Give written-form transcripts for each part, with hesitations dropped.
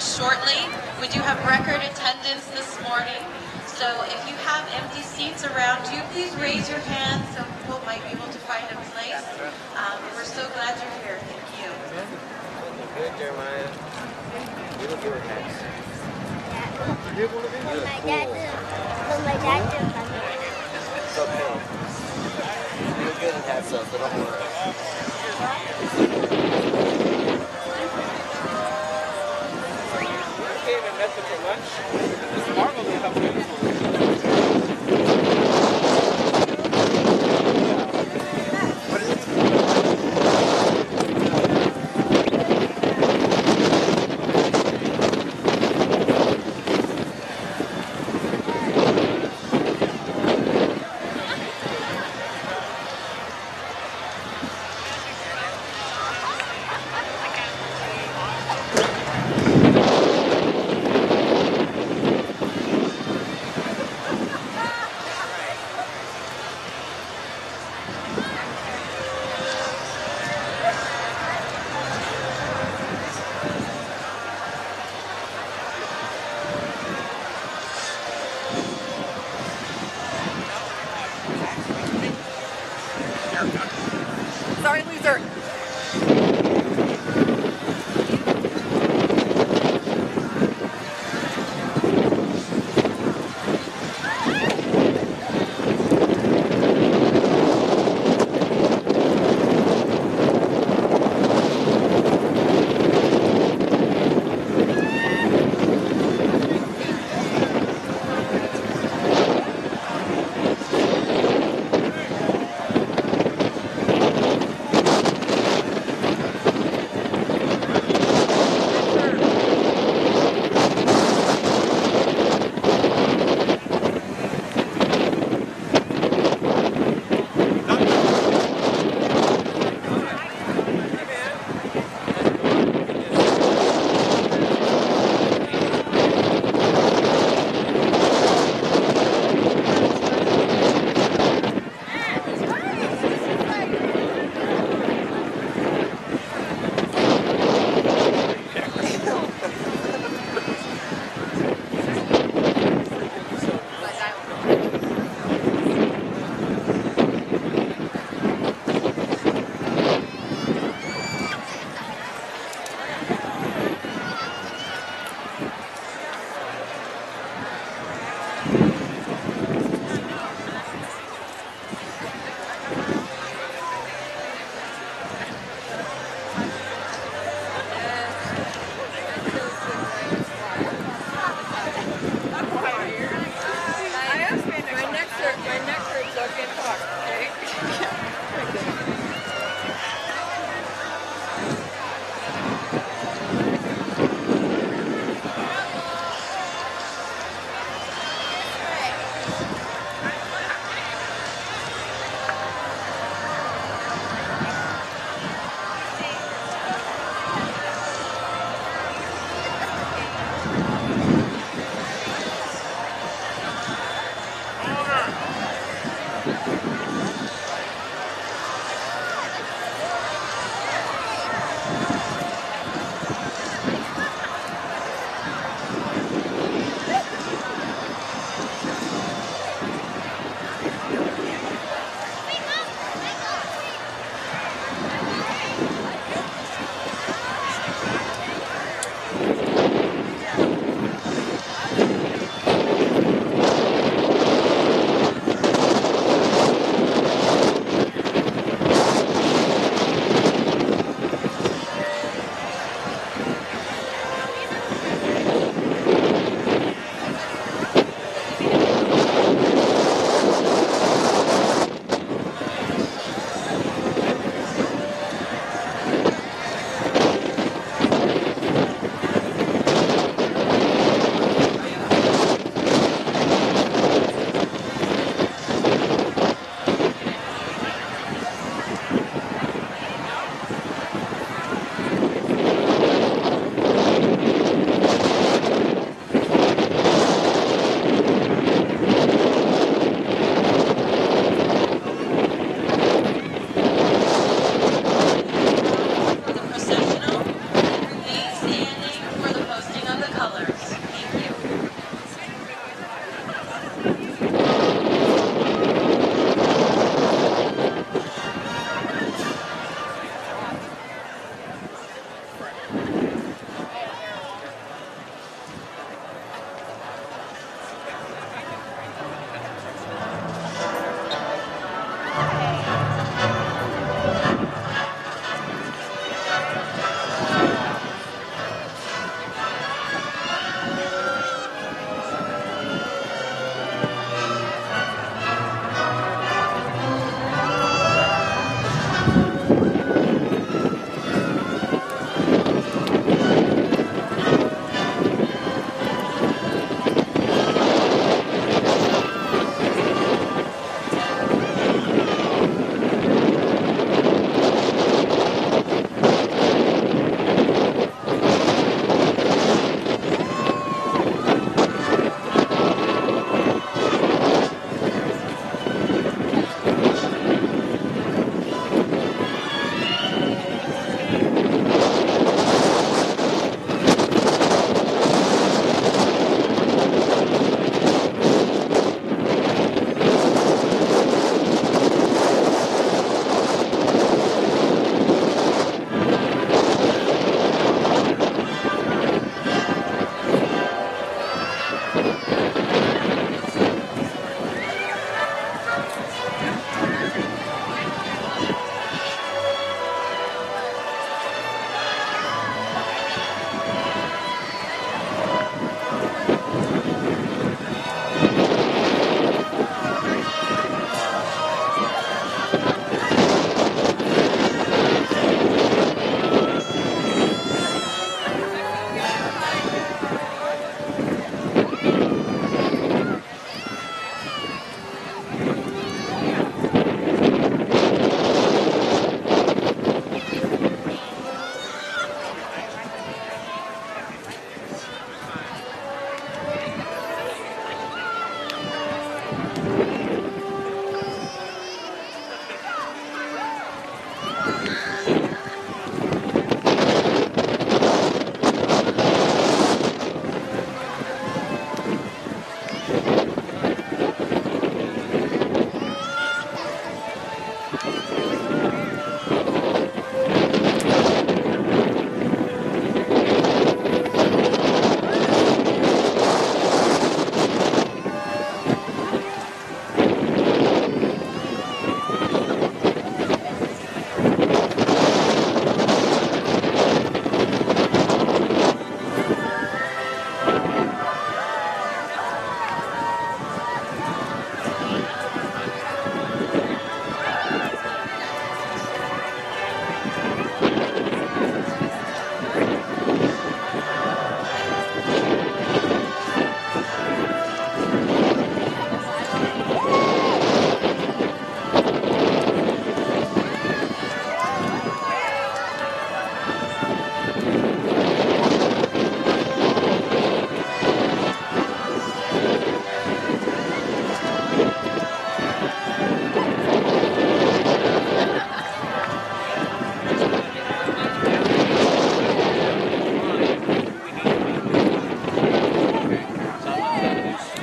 shortly. We do have record attendance this morning, so if you have empty seats around you, please raise your hand so people might be able to find a place. We're so glad you're here. Thank you. Good, Jeremiah. You look your hats. My dad did. It's okay. You look good in hats, so don't worry. We came and met them for lunch. It's marvelous how beautiful it is.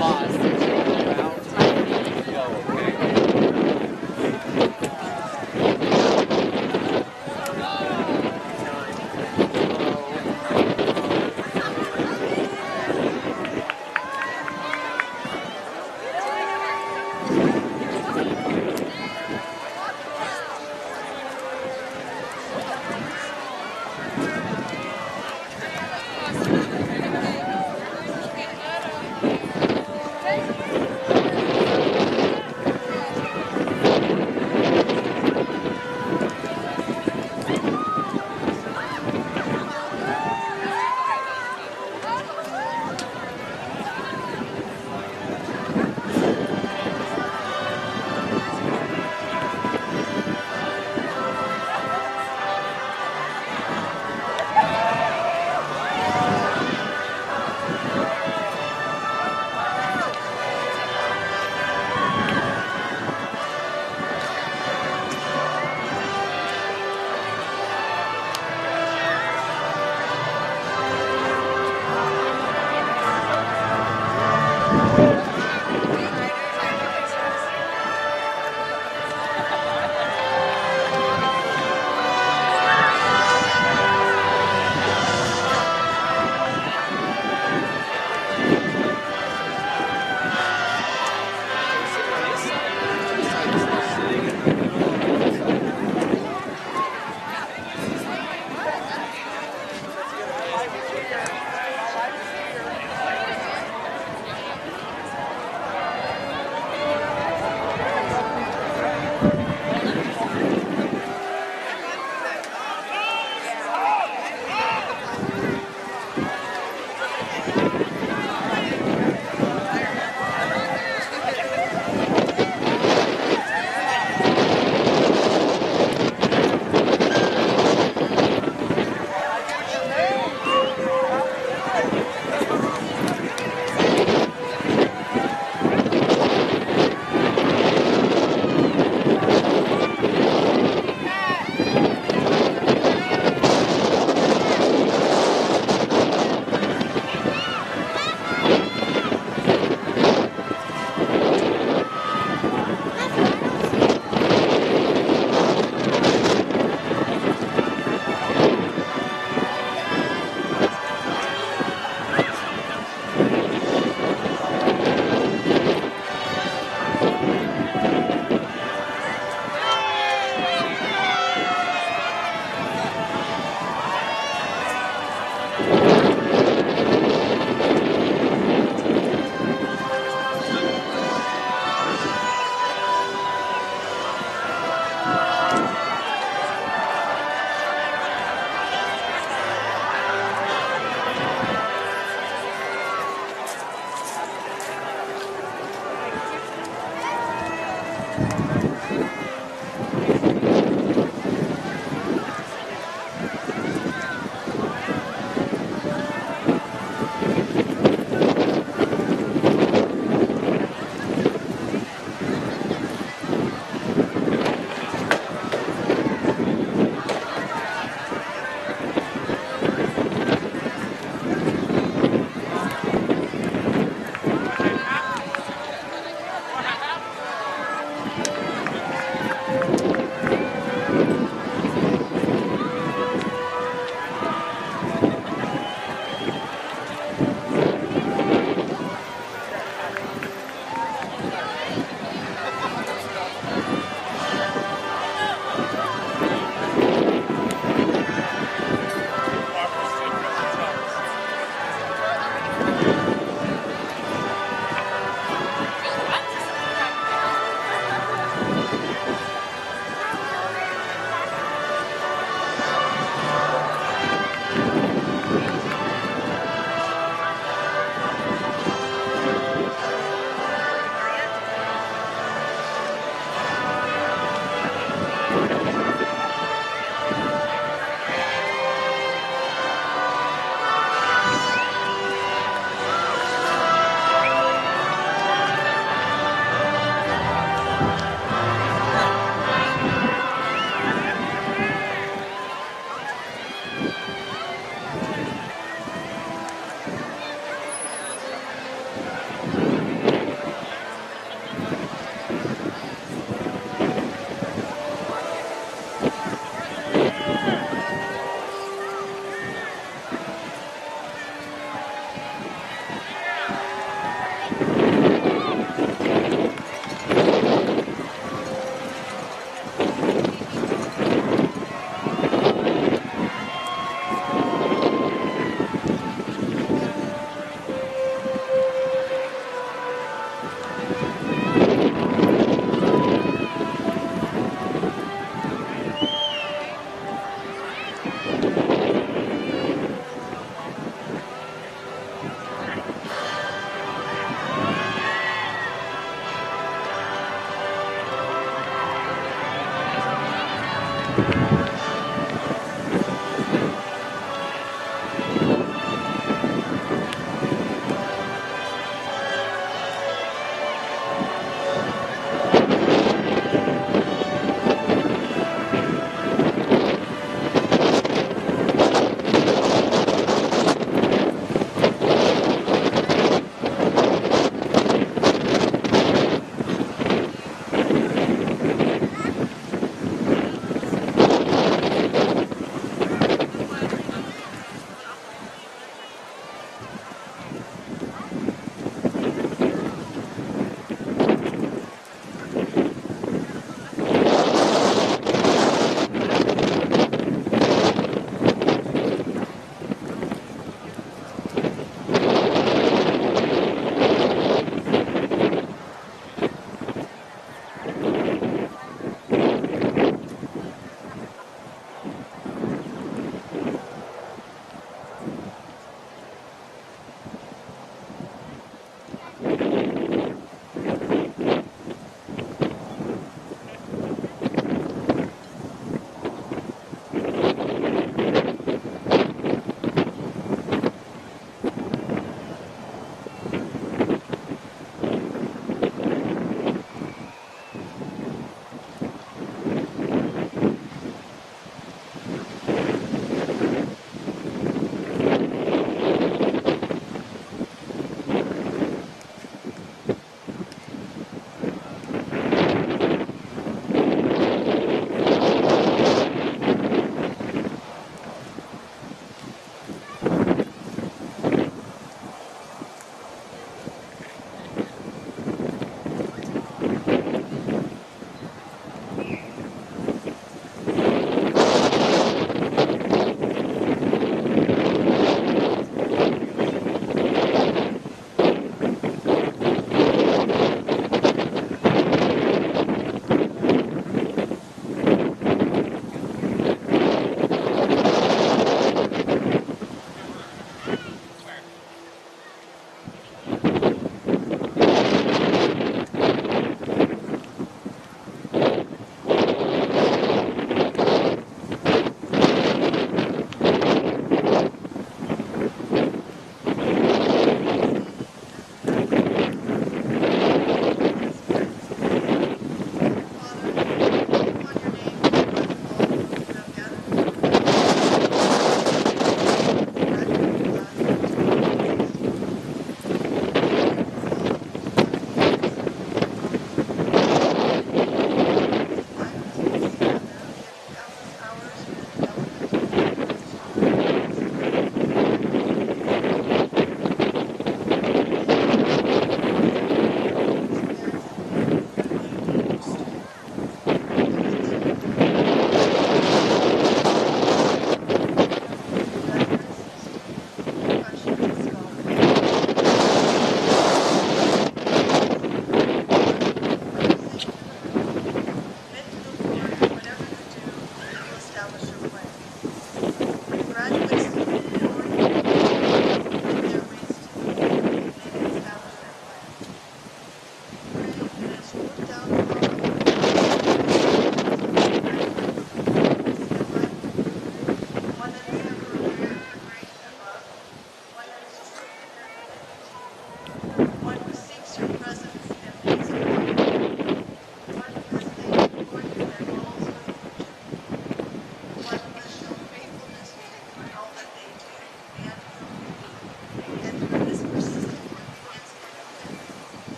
Spots.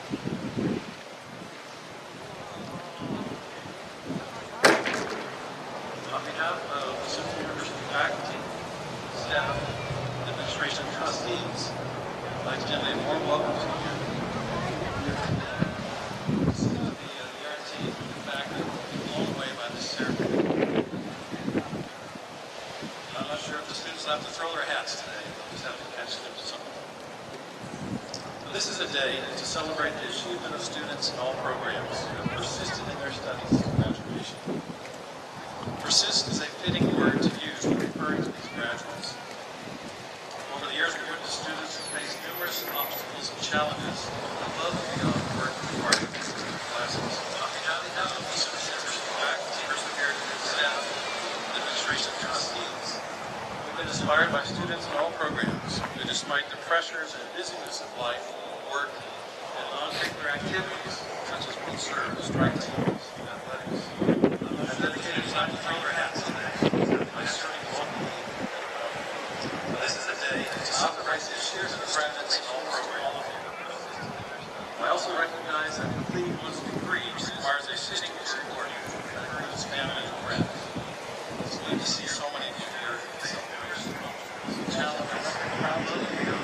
On behalf of the Simpson University faculty, staff, administration, and trustees, I'd like to extend a warm welcome to you. This is the guarantee of the fact that we're blown away by this ceremony. I'm not sure if the students will have to throw their hats today. They'll just have to catch them to something. This is a day to celebrate the achievement of students in all programs who have persisted in their studies to graduation. Persist is a fitting word to use when referring to these graduates. Over the years, we've witnessed students who face numerous obstacles and challenges above and beyond work required of existing classes. On behalf of the Simpson University faculty, persevered staff, administration, and trustees, we've been inspired by students in all programs who, despite the pressures and busyness of life, work, and non-curricular activities such as both serve, strike teams, and athletics, have dedicated time to throw their hats today by serving locally. This is a day to celebrate the years of attendance in all programs. I also recognize that completing one's degree requires a sitting report that includes family and friends. It's good to see so many of you here in the celebration. Challenges, proud of you,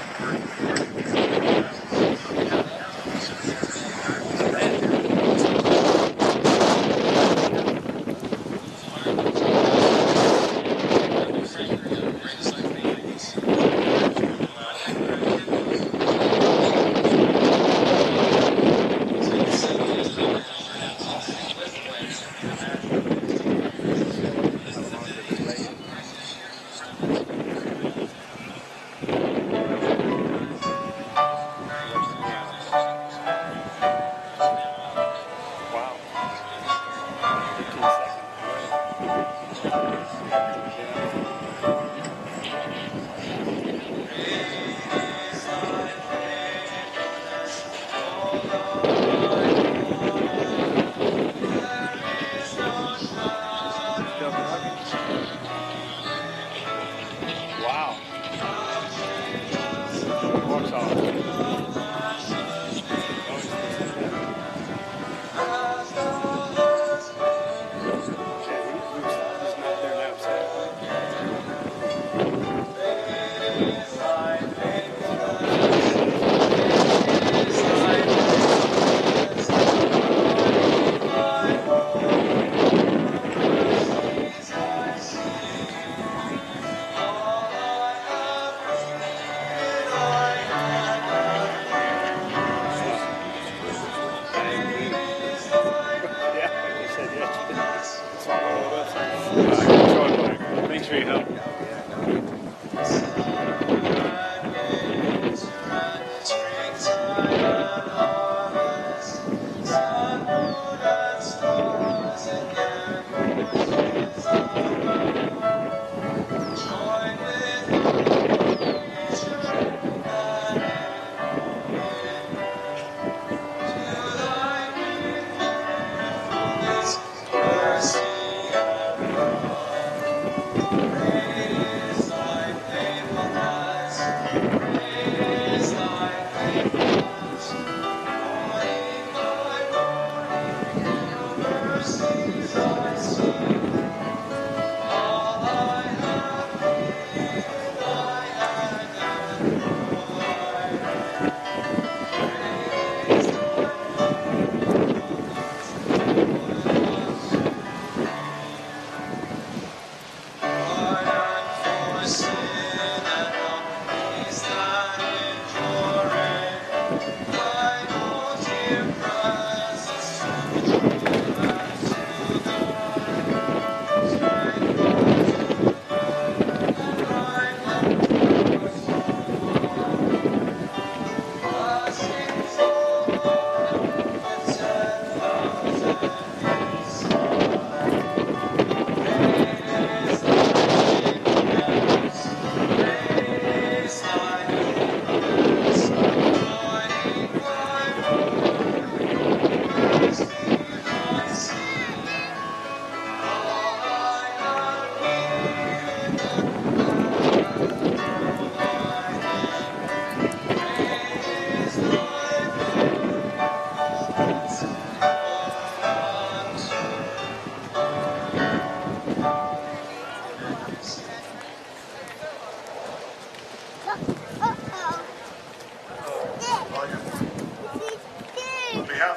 Thanks for your help.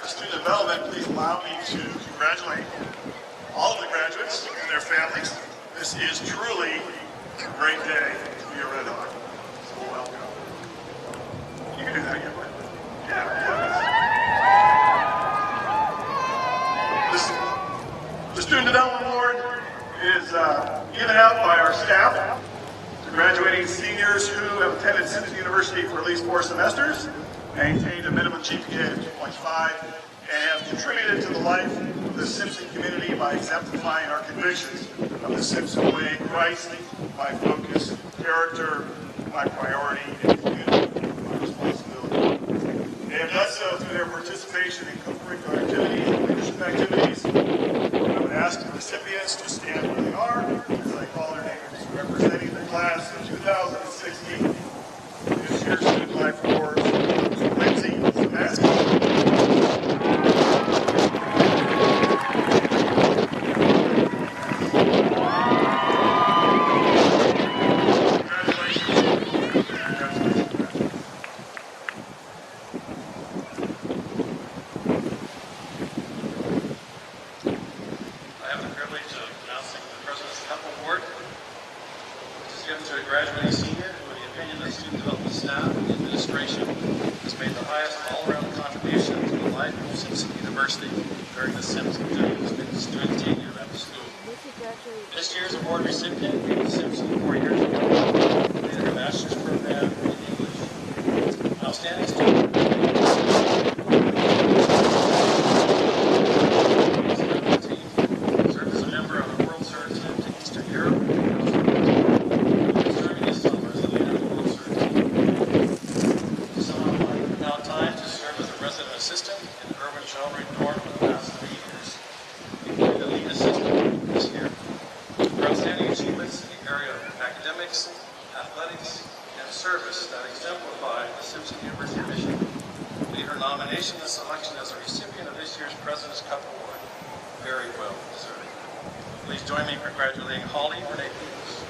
for Student Development, please allow me to congratulate all of the graduates and their families. This is truly a great day to be a Red Hawk. So welcome. You can do that again, right? The Student Development Award is given out by our staff to graduating seniors who have attended Simpson University for at least 4 semesters, maintained a minimum GPA of 2.5, and have contributed to the life of the Simpson community by exemplifying our convictions of the Simpson way: Christ, my focus; character, my priority; and community, my responsibility. They have done so through their participation in co-curricular activities and leadership activities. I would ask the recipients to stand where they are as I call their names, representing the class of 2016. This year's Student Life Awards, Lindsay Samaski. Graduating senior who, in the opinion of student development staff and administration, has made the highest all-around contribution to the life of Simpson University during the Simpson student tenure at the school. This year's award recipient came to Simpson 4 years ago, completed her master's program in English. Outstanding student. Served as a member of the World Search Team to Eastern Europe. Assistant in the urban sheltering dorm for the past 3 years. Including the lead assistant this year. Her outstanding achievements in the area of academics, athletics, and service that exemplify the Simpson University mission made her nomination and selection as a recipient of this year's President's Cup Award very well deserved. Please join me in congratulating Holly Renee Peters.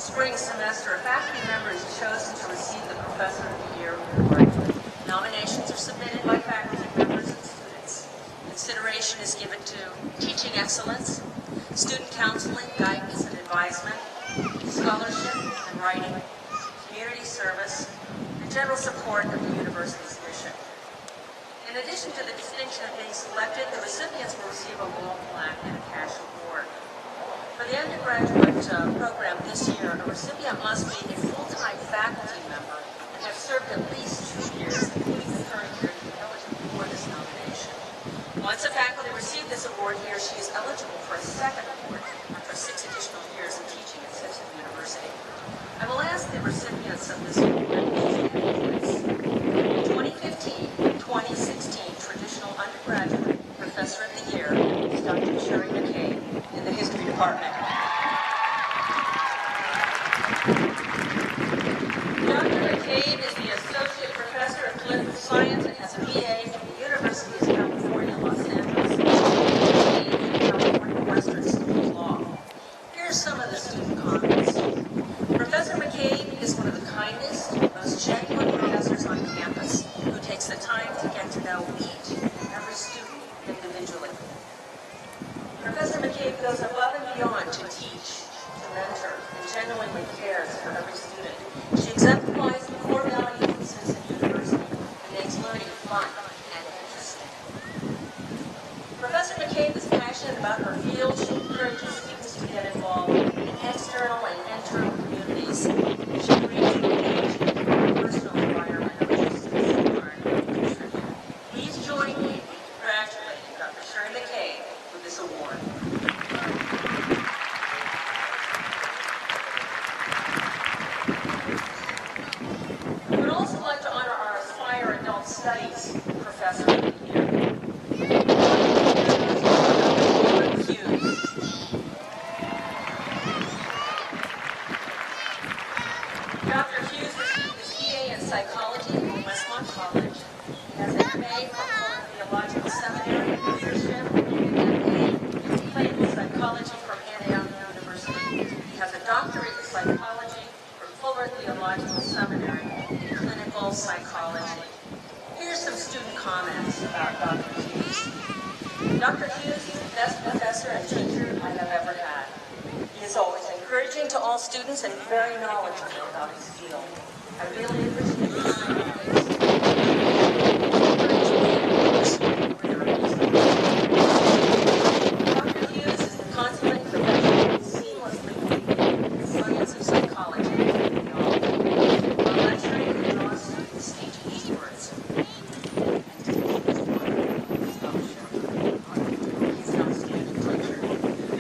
Spring semester, a faculty member is chosen to receive the Professor of the Year award. Nominations are submitted by faculty members and students. Consideration is given to teaching excellence, student counseling, guidance and advisement, scholarship and writing, community service, and general support of the university's mission. In addition to the distinction of being selected, the recipients will receive a wall plaque and a cash award. For the undergraduate program this year, a recipient must be a full-time faculty member and have served at least 2 years, including the current year, to be eligible for this nomination. Once a faculty receives this award, he or she is eligible for a second award after 6 additional years of teaching at Simpson University. I will ask the recipients of this award to 2015-2016 Traditional Undergraduate Professor of the Year is Dr. Sherry McCabe in the History Department. Dr. McCabe is the Associate Professor of Political Science and has a BA from the University of California, Los Angeles, and a California Western School of Law. Here are some of the student comments. Professor McCabe is one of the kindest, most genuine professors on campus who takes the time to get to know each and every student individually. Professor McCabe goes above and beyond to teach, to mentor, and genuinely cares for every student. She exemplifies the core values of Simpson University and makes learning fun and interesting. Professor McCabe is passionate about her field. She encourages students to get involved in external and internal communities. She brings engage in the personal environment of which students learn and contribute. Please join me in congratulating Dr. Sherry McCabe with this award. I would also like to honor our Aspire Adult Studies Psychology from Westmont College. He has an MA from Fuller Theological Seminary in Leadership, and a Clinical Psychology from Antioch University. He has a doctorate in psychology from Fuller Theological Seminary in Clinical Psychology. Here's some student comments about Dr. Hughes. Dr. Hughes is the best professor and teacher I have ever had. He is always encouraging to all students and very knowledgeable about his field. I really appreciate the time he takes. Dr. Hughes is the consummate professional who seamlessly weaves the science of psychology and theology. While lecturing, he draws students into his words.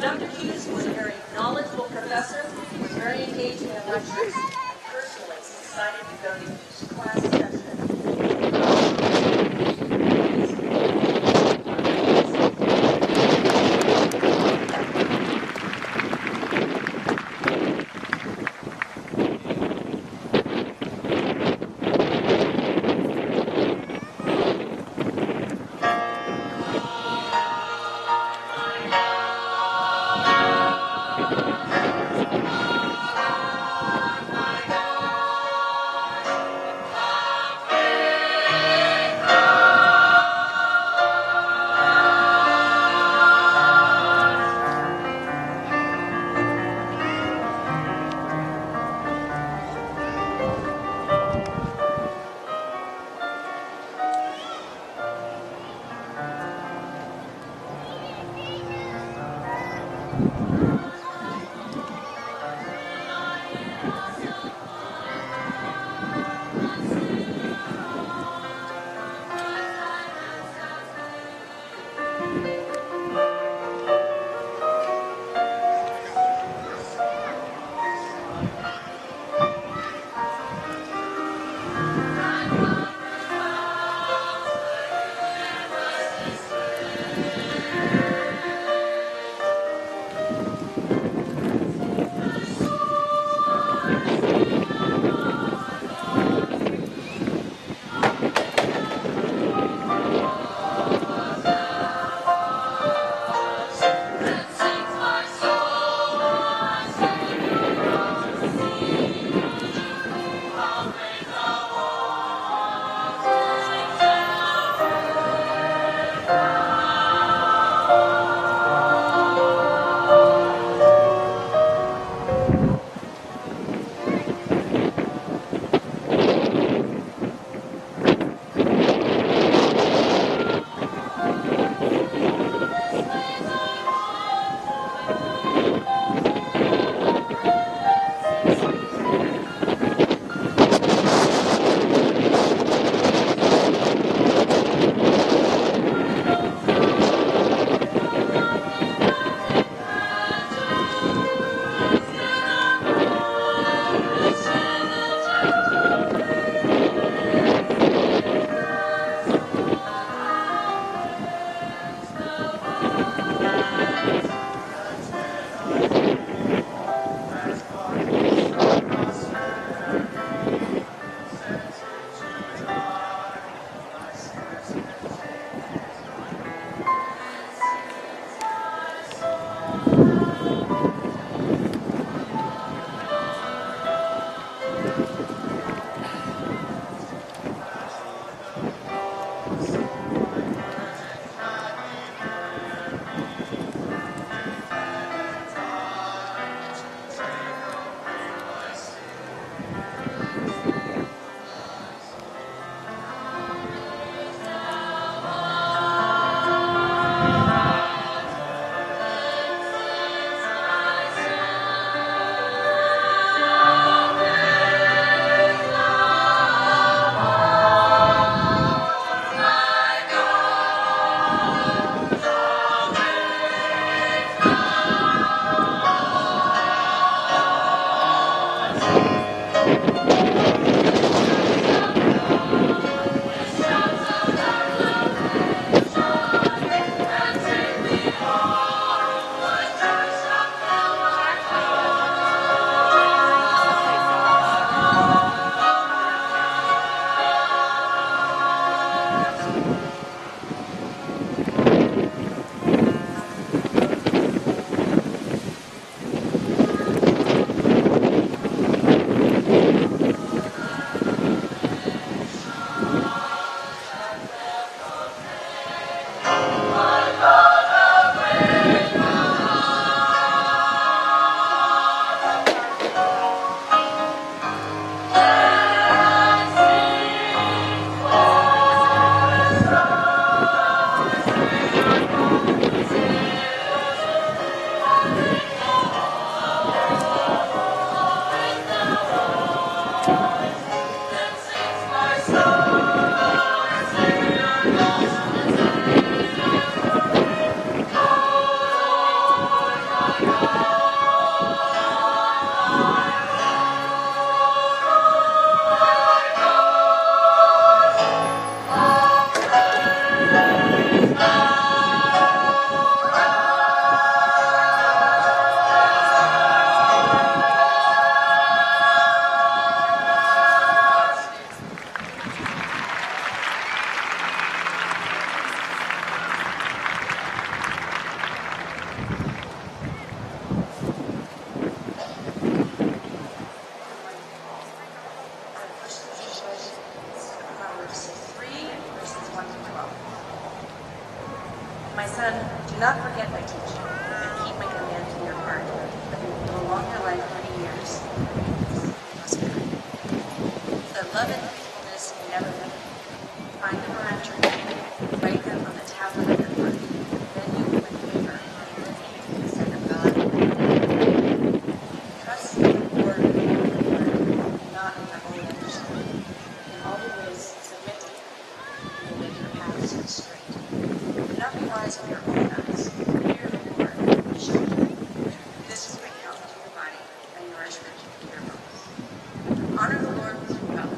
Dr. Hughes was a very knowledgeable professor, was very engaging in lectures, and personally decided to go to each class session. love and faithfulness you never knew. Find them around your neck, write them on the tablet of your heart. Then you will win favor and live in the sight of God. Trust in the Lord with all your heart, and not in your own understanding. In all your ways submit to Him, and He will make your paths straight. Do not be wise in your own eyes. Fear the Lord, and show Him. This is bring health to your body and nourishment to your bones. Honor the Lord with your wealth,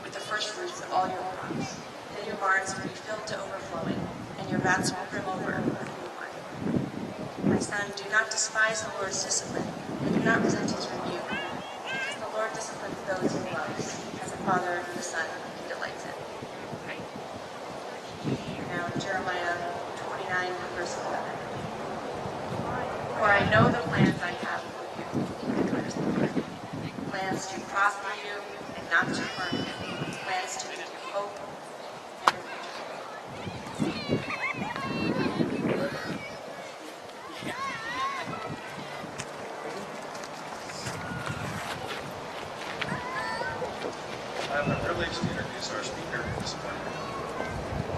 with the first fruits of all your crops. Then your barns will be filled to overflowing, and your vats will brim over with new wine. My son, do not despise the Lord's discipline, and do not resent His rebuke, because the Lord disciplines those He loves, as a father the son He delights in. Now, Jeremiah 29, verse 11. For I know the plans I have for you, declares the Lord. Plans to prosper you and not to harm you. Plans to give you hope and a future. I have the privilege to introduce our speaker this morning.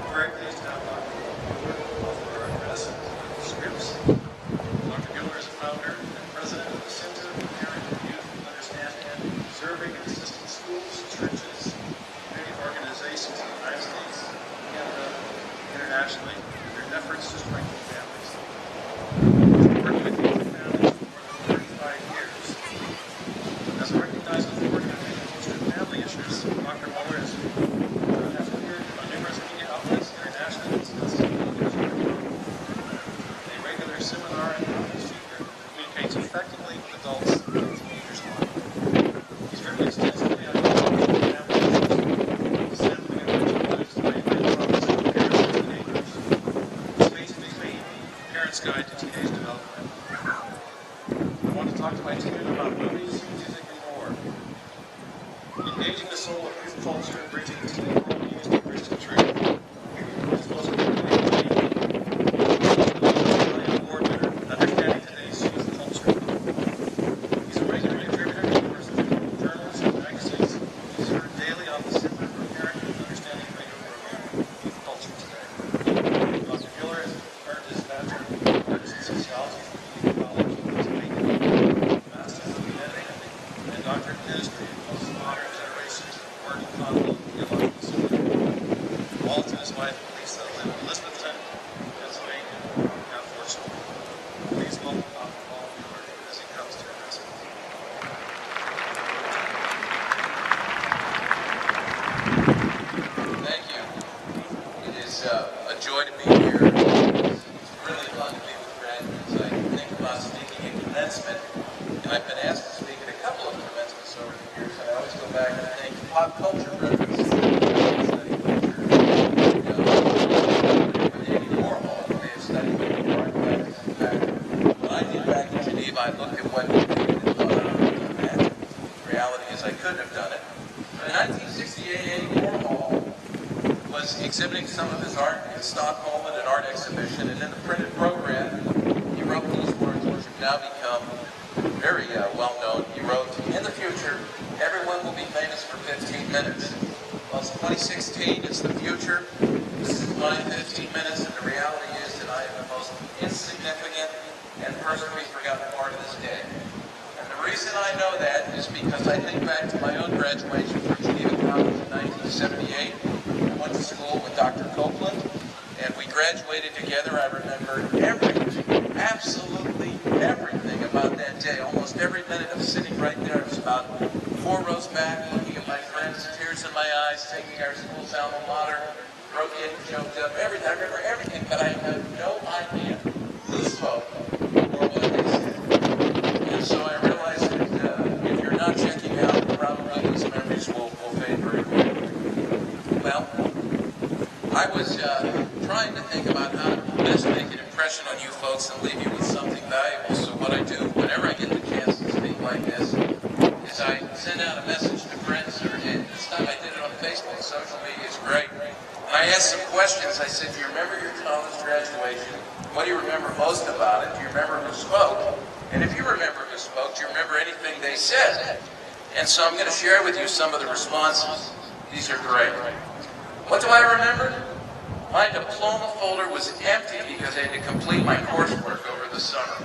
I'm very pleased to have Dr. Giller, author of medicine and scripts. Dr. Giller is a founder and president of the Center for Parent and Youth Understanding and Preserving and Assisting Schools, Churches, community organizations in the United States, Canada, internationally, in their efforts to strengthen families. He's worked with youth and families for more than 35 years. As a recognized authority on family issues, Dr. Muller has appeared on numerous media outlets internationally discussing a regular seminar and conference speaker communicates effectively with adults and teenagers alike. He's written extensively on family issues, sampling of which includes the great problems of parents and teenagers, Space Between, Parents' Guide to Teenage Development. I want to talk to my student about movies, music, and more. Engaging the soul of youth culture and bridging teen worldviews to Christian truth. His most award winner, Understanding Today's Youth Culture. He's a regular contributor to numerous journals and magazines. He's heard daily on the Center for Parent and Understanding radio program, Youth Culture Today. Dr. Giller has earned his Bachelor of Arts in Sociology from Community College in Pennsylvania, Master's in Editing, and Doctorate in Ministry in Postmodern Generations of Word Economy Theological Seminary. Walton, his wife, Lisa, live in Elizabethton, Pennsylvania, and have 4 children. Please welcome Dr. Paul Muller as he comes to address us. Thank you. It is a joy to be here. It's really fun to be with graduates. I think about speaking at commencement, and I've been asked to speak at a couple of commencements over the years, and I always go back and think pop culture references. Studying culture. Andy Warhol may have studied the art classes. In fact, when I did back in Geneva, I looked at what he did and thought I could have done that. The reality is I couldn't have done it. But in 1968, Andy Warhol was exhibiting some of his art in Stockholm at an art exhibition, and in the printed program, he wrote these words, which have now become very well known. He wrote, "In the future, everyone will be famous for 15 minutes. Well, it's 2016, it's the future. This is my 15 minutes, and the reality is that I am the most insignificant and personally forgotten part of this day. And the reason I know that is because I think back to my own graduation from Geneva College in 1978. I went to school with Dr. Copeland, and we graduated together. I remember everything, absolutely everything about that day. Almost every minute of sitting right there. It was about 4 rows back, looking at my friends, tears in my eyes, taking our school's alma mater, broke in, choked up, everything. I remember everything, but I have no idea who spoke or what they said. And so I realized that if you're not checking out, probably those memories will fade very quickly. Well, I was trying to think about how to best make an impression on you folks and leave you with something valuable. So what I do whenever I get the chance to speak like this is I send out a message to friends. This time I did it on Facebook. Social media is great. I asked some questions. I said, do you remember your college graduation? What do you remember most about it? Do you remember who spoke? And if you remember who spoke, do you remember anything they said? And so I'm going to share with you some of the responses. These are great. What do I remember? My diploma folder was empty because I had to complete my coursework over the summer.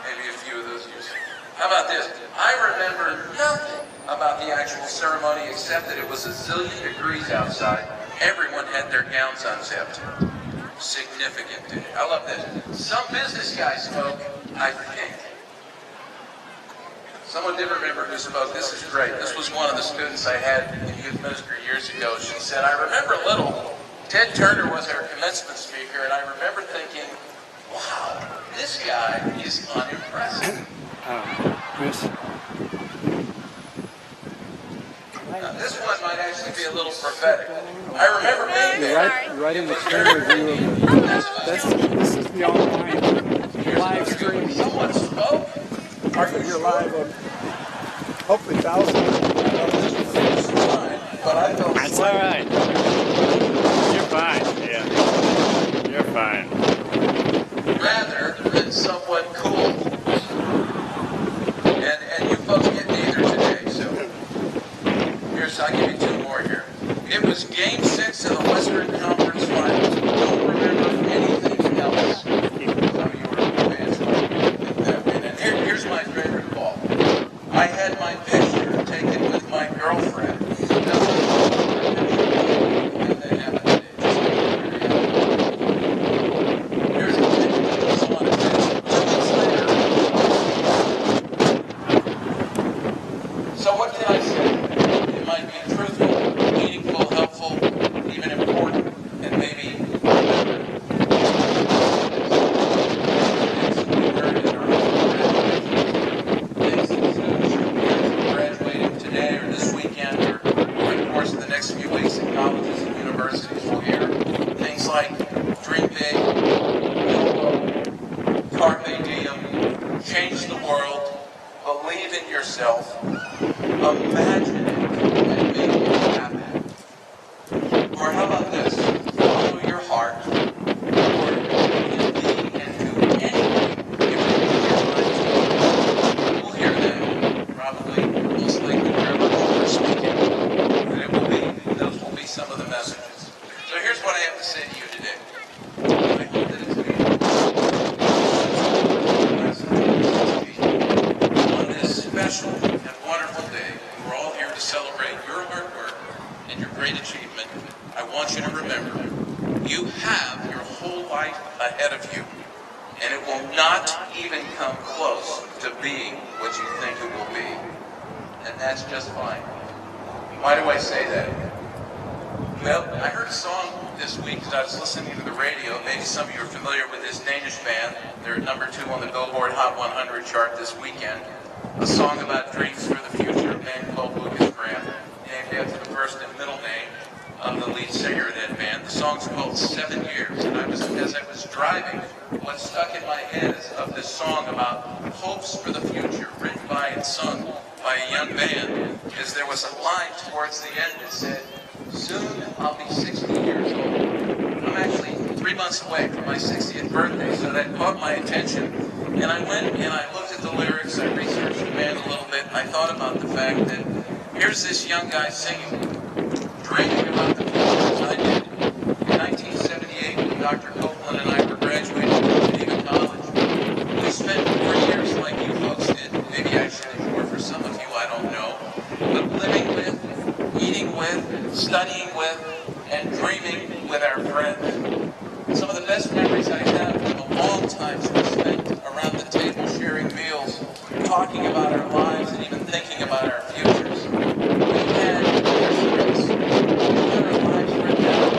Maybe a few of those years. How about this? I remember nothing about the actual ceremony except that it was a zillion degrees outside. Everyone had their gowns unzipped. Significant day. I love this. Some business guy spoke. I forget. Someone did remember who spoke. This is great. This was one of the students I had in youth ministry years ago. She said, I remember little. Ted Turner was our commencement speaker, and I remember thinking, wow, this guy is unimpressive. Now, this one might actually be a little prophetic. I remember being there. Right in the camera view of this is the online live stream. Someone spoke. Are you You're sure? live on hopefully thousands. But I felt That's all right. You're fine. Yeah. You're fine. rather than someone cool. And you folks get neither today, so I'll give you two more here. It was Game 6 of the Western Conference Finals. Don't remember anything else. Some of you were fans of that win. And here's my favorite ball. I had my picture taken with my girlfriend. Here's a picture. Just wanted to 2 months later. So what can I say? It might be truthful, meaningful, helpful, even important, and maybe graduating today or this weekend or over the course of the next few weeks in colleges and universities will hear things like dream big, carpe diem, change the world, believe in yourself, imagine it, and make it happen. Or how about this? Follow your heart, or be and do anything if it is your mind to. We'll hear that, probably, most likely wherever we're speaking. And those will be some of the messages. So here's what I have to say to you today. I hope that it's on this special and wonderful day, we're all here to celebrate your hard work and your great achievement. I want you to remember, you have your whole life ahead of you, and it will not even come close to being what you think it will be. And that's just fine. Why do I say that? Well, I heard a song this week because I was listening to the radio. Maybe some of you are familiar with this Danish band. They're at #2 on the Billboard Hot 100 chart this weekend. A song about dreams for the future, a band called Lucas Graham, named after the first and middle name of the lead singer of that band. The song's called 7 Years, and as I was driving, what stuck in my head is of this song about hopes for the future, written by and sung by a young man, is there was a line towards the end that said, soon I'll be 60 years old. I'm actually 3 months away from my 60th birthday, so that caught my attention. And I went and I looked at the lyrics, I researched the band a little bit, and I thought about the fact that here's this young guy singing, dreaming about the future as I did. In 1978, when Dr. Copeland and I were graduating from Geneva College, we spent 4 years like you folks did, maybe actually more for some of you, I don't know, but living with, eating with, studying with, and dreaming with our friends. Some of the best memories I have from a long time spent around the table sharing meals, talking about our lives and even thinking about our futures. We had our scripts. We had our lives written out.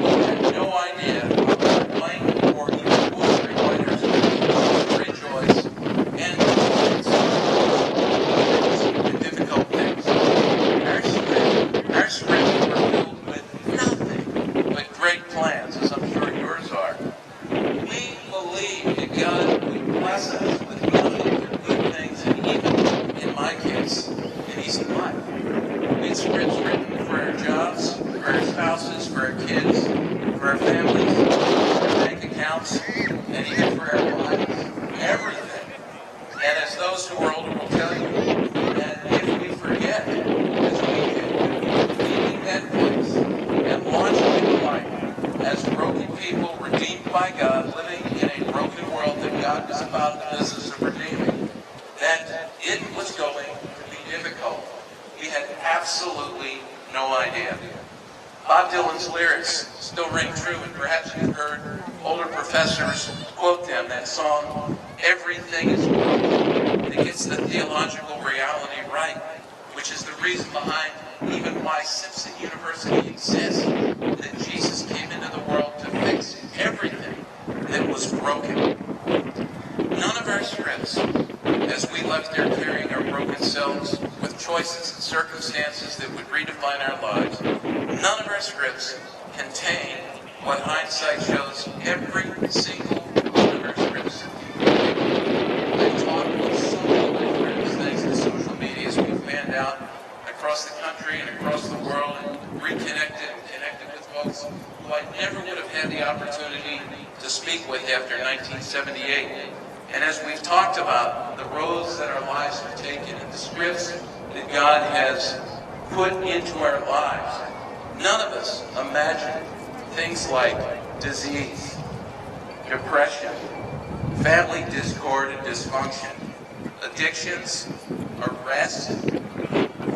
We had no idea what blank or even would writers would rejoice and the difficult things. Our scripts were filled with nothing but great plans, as I'm sure yours are. We believe that God would bless us with nothing but good things, and even, in my case, an easy life. We had scripts written for our jobs, for our spouses, for our kids, for our families, for our bank accounts, and even for our lives. Everything. And as those who are older will tell you, that if we forget, as we do, was going to be difficult. We had absolutely no idea. Bob Dylan's lyrics still ring true, and perhaps you've heard older professors quote them, that song, "Everything is broken." It gets the theological reality right, which is the reason behind even why Simpson University exists, that Jesus came into the world to fix everything that was broken. None of our scripts, as we left there carrying our broken selves with choices and circumstances that would redefine our lives, none of our scripts contain what hindsight shows every single one of our scripts. I've talked with so many of my friends, thanks to social media, as we've fanned out across the country and across the world, and reconnected and connected with folks who I never would have had the opportunity to speak with after 1978. And as we've talked about the roads that our lives have taken and the scripts that God has put into our lives, none of us imagined things like disease, depression, family discord and dysfunction, addictions, arrest,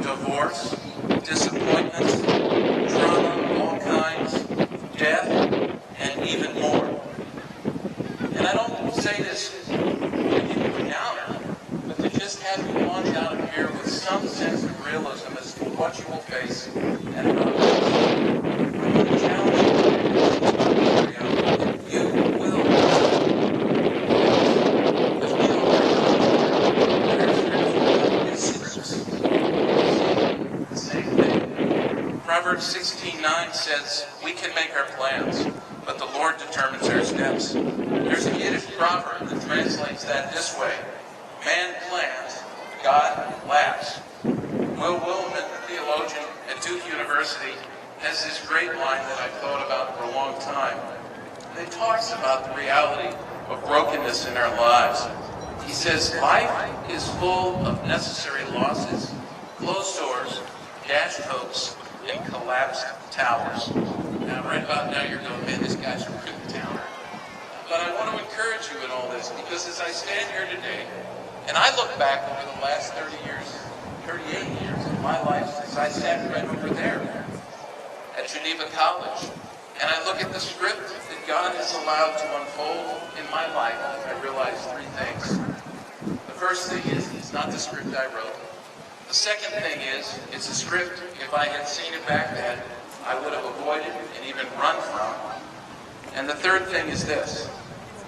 divorce, disappointments, trauma of all kinds, death, and even more. And I don't say this to give you a downer, but to just have you launch out of here with some sense of realism as to what you will face and how I'm going to challenge you. You will. Because we don't know that our scripts the same thing. Proverbs 16:9 says, "We can make our plans, but the Lord determines our steps." There's a Yiddish proverb that translates that this way: man plans, God laughs. Will Wilman, the theologian at Duke University, has this great line that I've thought about for a long time. And it talks about the reality of brokenness in our lives. He says, life is full of necessary losses, closed doors, dashed hopes, and collapsed towers. Now, right about now, you're going, man, this guy's a real downer. But I want to encourage you in all this, because as I stand here today, and I look back over the last 38 years of my life since I sat right over there at Geneva College, and I look at the script that God has allowed to unfold in my life, I realize three things. The first thing is, it's not the script I wrote. The second thing is, it's a script, if I had seen it back then, I would have avoided and even run from. And the third thing is this: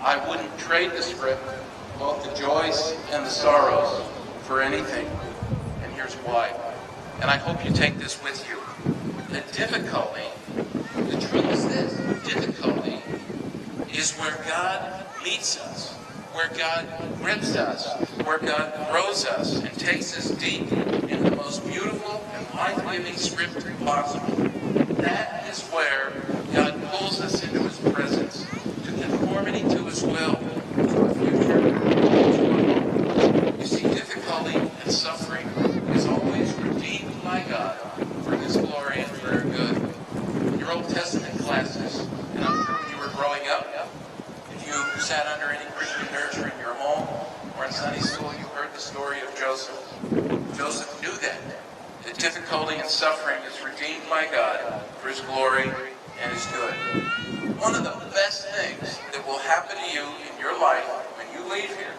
I wouldn't trade the script, both the joys and the sorrows, for anything. And here's why. And I hope you take this with you. The difficulty, the truth is this: difficulty is where God meets us, where God grips us, where God grows us and takes us deep in the most beautiful and life-giving script possible. That is where God pulls us into His presence, to conformity to His will, to a future, to a hope. You see, difficulty and suffering is always redeemed by God for His glory and for our good. In your Old Testament classes, and I'm sure when you were growing up, if you sat under any Christian nurture in your home or in Sunday school, you heard the story of Joseph. Joseph knew that difficulty and suffering is redeemed by God for His glory and His good. One of the best things that will happen to you in your life when you leave here,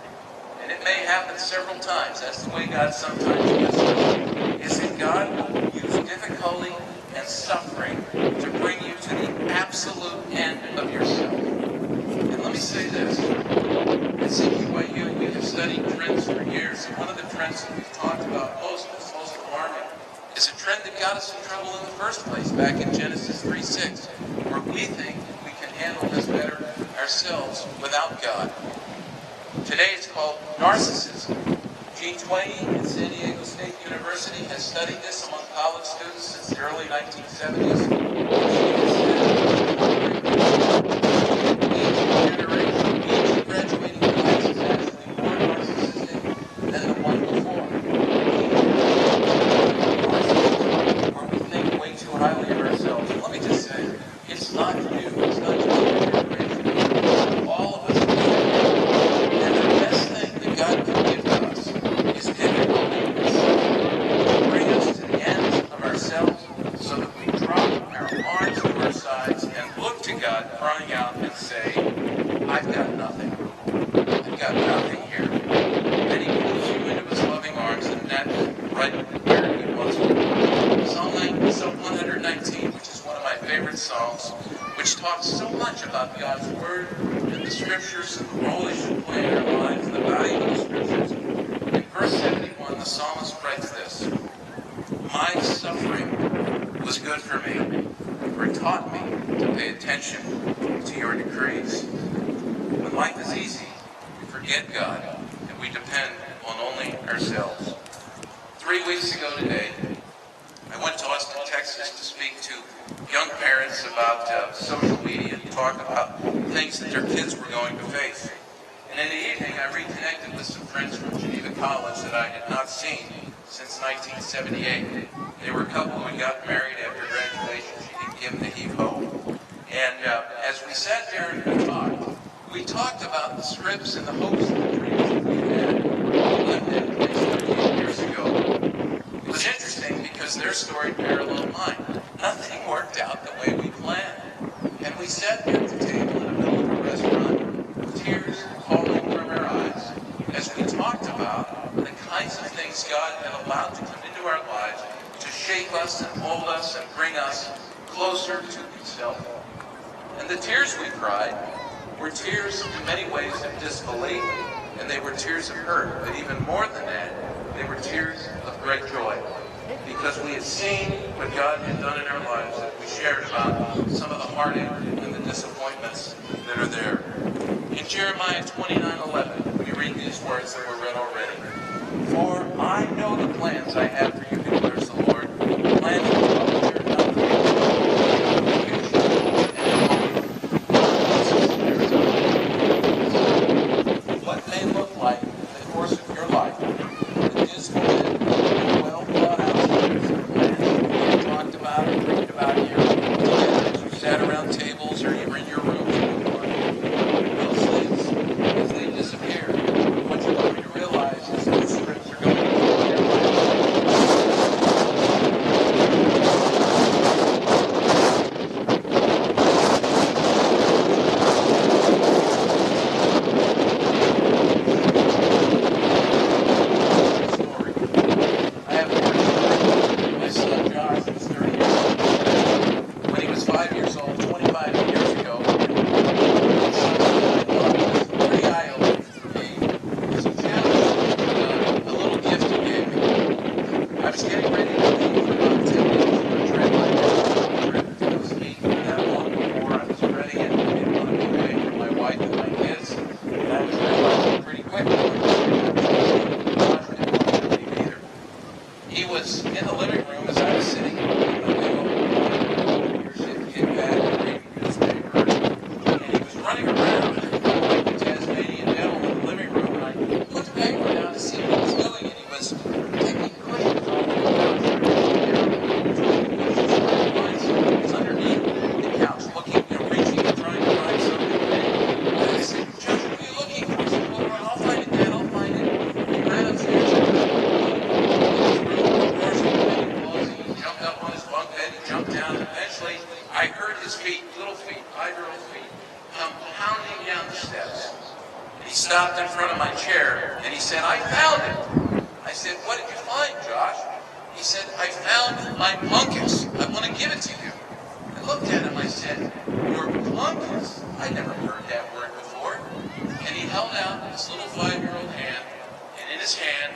and it may happen several times, that's the way God sometimes does it, is that God will use difficulty and suffering to bring you to the absolute end of yourself. And let me say this: at CQYU, we have studied trends for years, and one of the trends that we've talked about most alarming is a trend that got us in trouble in the first place back in Genesis 3:6, where we think we can handle this better ourselves without God. Today it's called narcissism. Gene Tway at San Diego State University has studied this among college students since the early 1970s. Each generation, each graduating class is actually more narcissistic than the one before. Where we think way too highly of ourselves. And let me just say, it's not you, it's not just your generation. All of us. And the best thing that God can give to us is difficulty right where he was. Psalm 119, which is one of my favorite psalms, which talks so much about God's Word and the Scriptures and the role they should play in our lives and the value of the Scriptures. In verse 71, the psalmist writes this: "My suffering was good for me, for it taught me to pay attention to your decrees." When life is easy, we forget God and we depend on only ourselves. 3 weeks ago today, I went to Austin, Texas to speak to young parents about social media and talk about things that their kids were going to face. And in the evening, I reconnected with some friends from Geneva College that I had not seen since 1978. They were a couple who had gotten married after graduation. She didn't give them the heave-ho. And as we sat there and we talked about the scripts and the hopes and the dreams that we had lived in place 38 years ago. It was interesting because their story paralleled mine. Nothing worked out the way we planned. And we sat there at the table in the middle of a restaurant, with tears falling from our eyes, as we talked about the kinds of things God had allowed to come into our lives to shape us and mold us and bring us closer to Himself. And the tears we cried were tears in many ways of disbelief, and they were tears of hurt, but even more than that, they were tears of great joy, because we had seen what God had done in our lives, and we shared about some of the heartache and the disappointments that are there. In Jeremiah 29:11, we read these words that were read already. "For I know the plans I have for you, declares the Lord, plans of welfare, not for evil, what may look like in the course of your life, the dismal and well thought out plans that we talked about or read about here together as you sat around tables or you were in your rooms. Those things, as they disappear, what you're going to realize is that the scripts are going to disappear. When he was 5 years old, 25 years ago, pretty eye-opening for me. As he challenged a little gift he gave me. I was getting ready to leave for about 10 days for a trip. I was eating that long before. I was ready and I didn't want to be away from my wife and my kids. And I was realizing pretty quickly Josh didn't want to leave either. He was in the living room as I was sitting in the running around like the Tasmanian devil in the living room, and I put the paper down to see what he was doing, and he was taking cushions off the couch, he was underneath the couch, looking, reaching and trying to find something. And I said, "Josh, what are you looking for?" He said, "Well, I'll find it, Dad, I'll find it." He ran upstairs to his room, the doors open, he closed, he jumped up on his bunk bed, he jumped down, and eventually I heard his feet, little feet, 5-year-old feet, come pounding down the steps. And he stopped in front of my chair and he said, "I found it." I said, "What did you find, Josh?" He said, "I found my punkus. I want to give it to you." I looked at him, I said, "Your punkus?" I'd never heard that word before. And he held out his little 5-year-old hand, and in his hand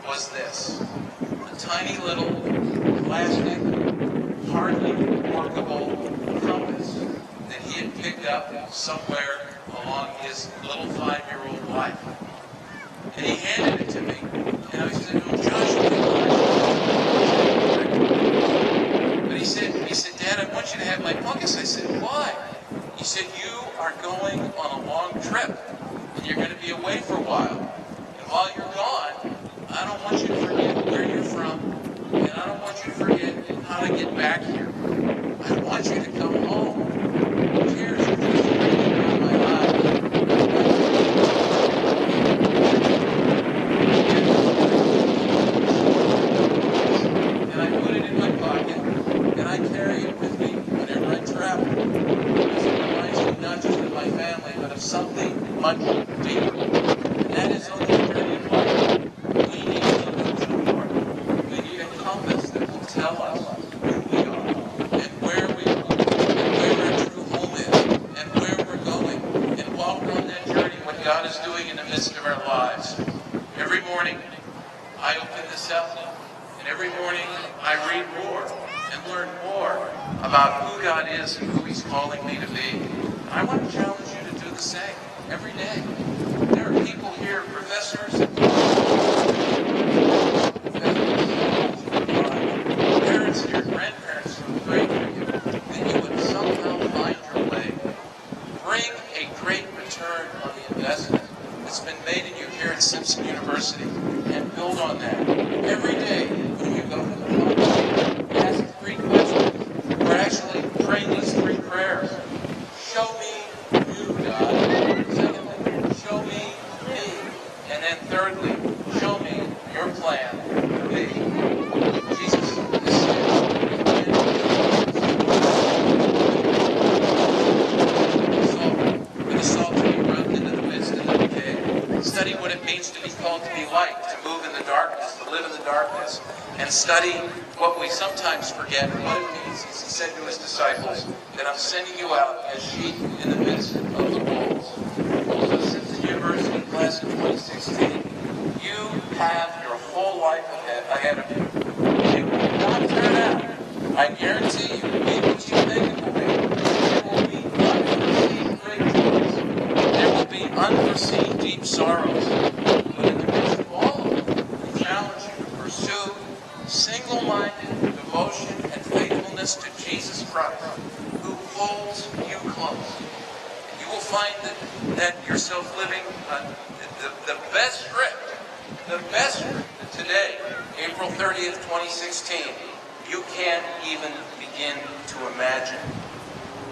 was this, a tiny little plastic, hardly workable compass that he had picked up somewhere along his little 5-year-old life. And he handed it to me. And I said, "Oh, Josh, but he said, "Dad, I want you to have my punkus." I said, "Why?" He said, "You are going on a long trip, and you're going to be away for a while. And while you're gone, I don't want you to forget where you're from, and I don't want you to forget how to get back here. I want you to come home." Tears are just raining down my eyes. And I put it in my pocket, and I carry it with me whenever I travel. Because it reminds me not just of my family, but of something much deeper. And that is on this journey of life, we need to look to the Lord. morning I open this up, and every morning I read more and learn more about who God is and who He's calling me to be. And I want to challenge you to do the same every day. There are people here, professors, parents here, grandparents who pray for you, that you would somehow find your way. Bring a great return on the investment that's been made in you here at Simpson University and build on that. Every day when you go to the Father, ask 3 questions. Or actually pray these 3 prayers. Show me you, God. Secondly, show me me. And then thirdly, show me your plan for me. Jesus is with the salt to be rubbed into the midst of the decay. Study what it means to be called to be light, to move in the darkness, to live in the darkness. And study what we sometimes forget, what it means, as He said to His disciples, that I'm sending you out as sheep in the midst of the wolves. So Simpson University class of 2016, you have your whole life ahead of you. It will not turn out. I guarantee you, it will be what you think it will be. There will be unforeseen great joys. There will be unforeseen deep sorrows. But in the midst of all of it, we challenge you to pursue single-minded devotion and faithfulness to Jesus Christ, who holds you close. And you will find that yourself living the best script today, April 30th, 2016, you can't even begin to imagine.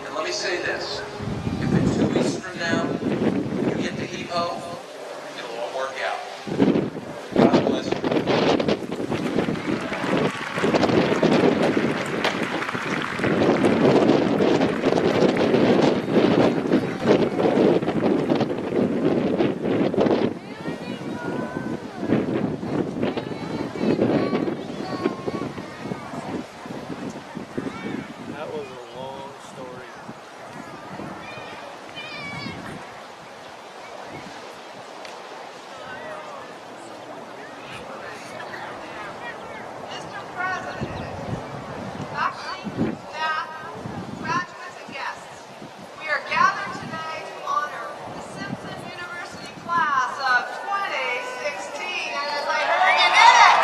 And let me say this, if in 2 weeks from now you get to heave-ho, it'll all work out. God bless you. That was a long story. Mr. President, faculty, staff, graduates, and guests, we are gathered today to honor the Simpson University class of 2016, and as I heard you did it!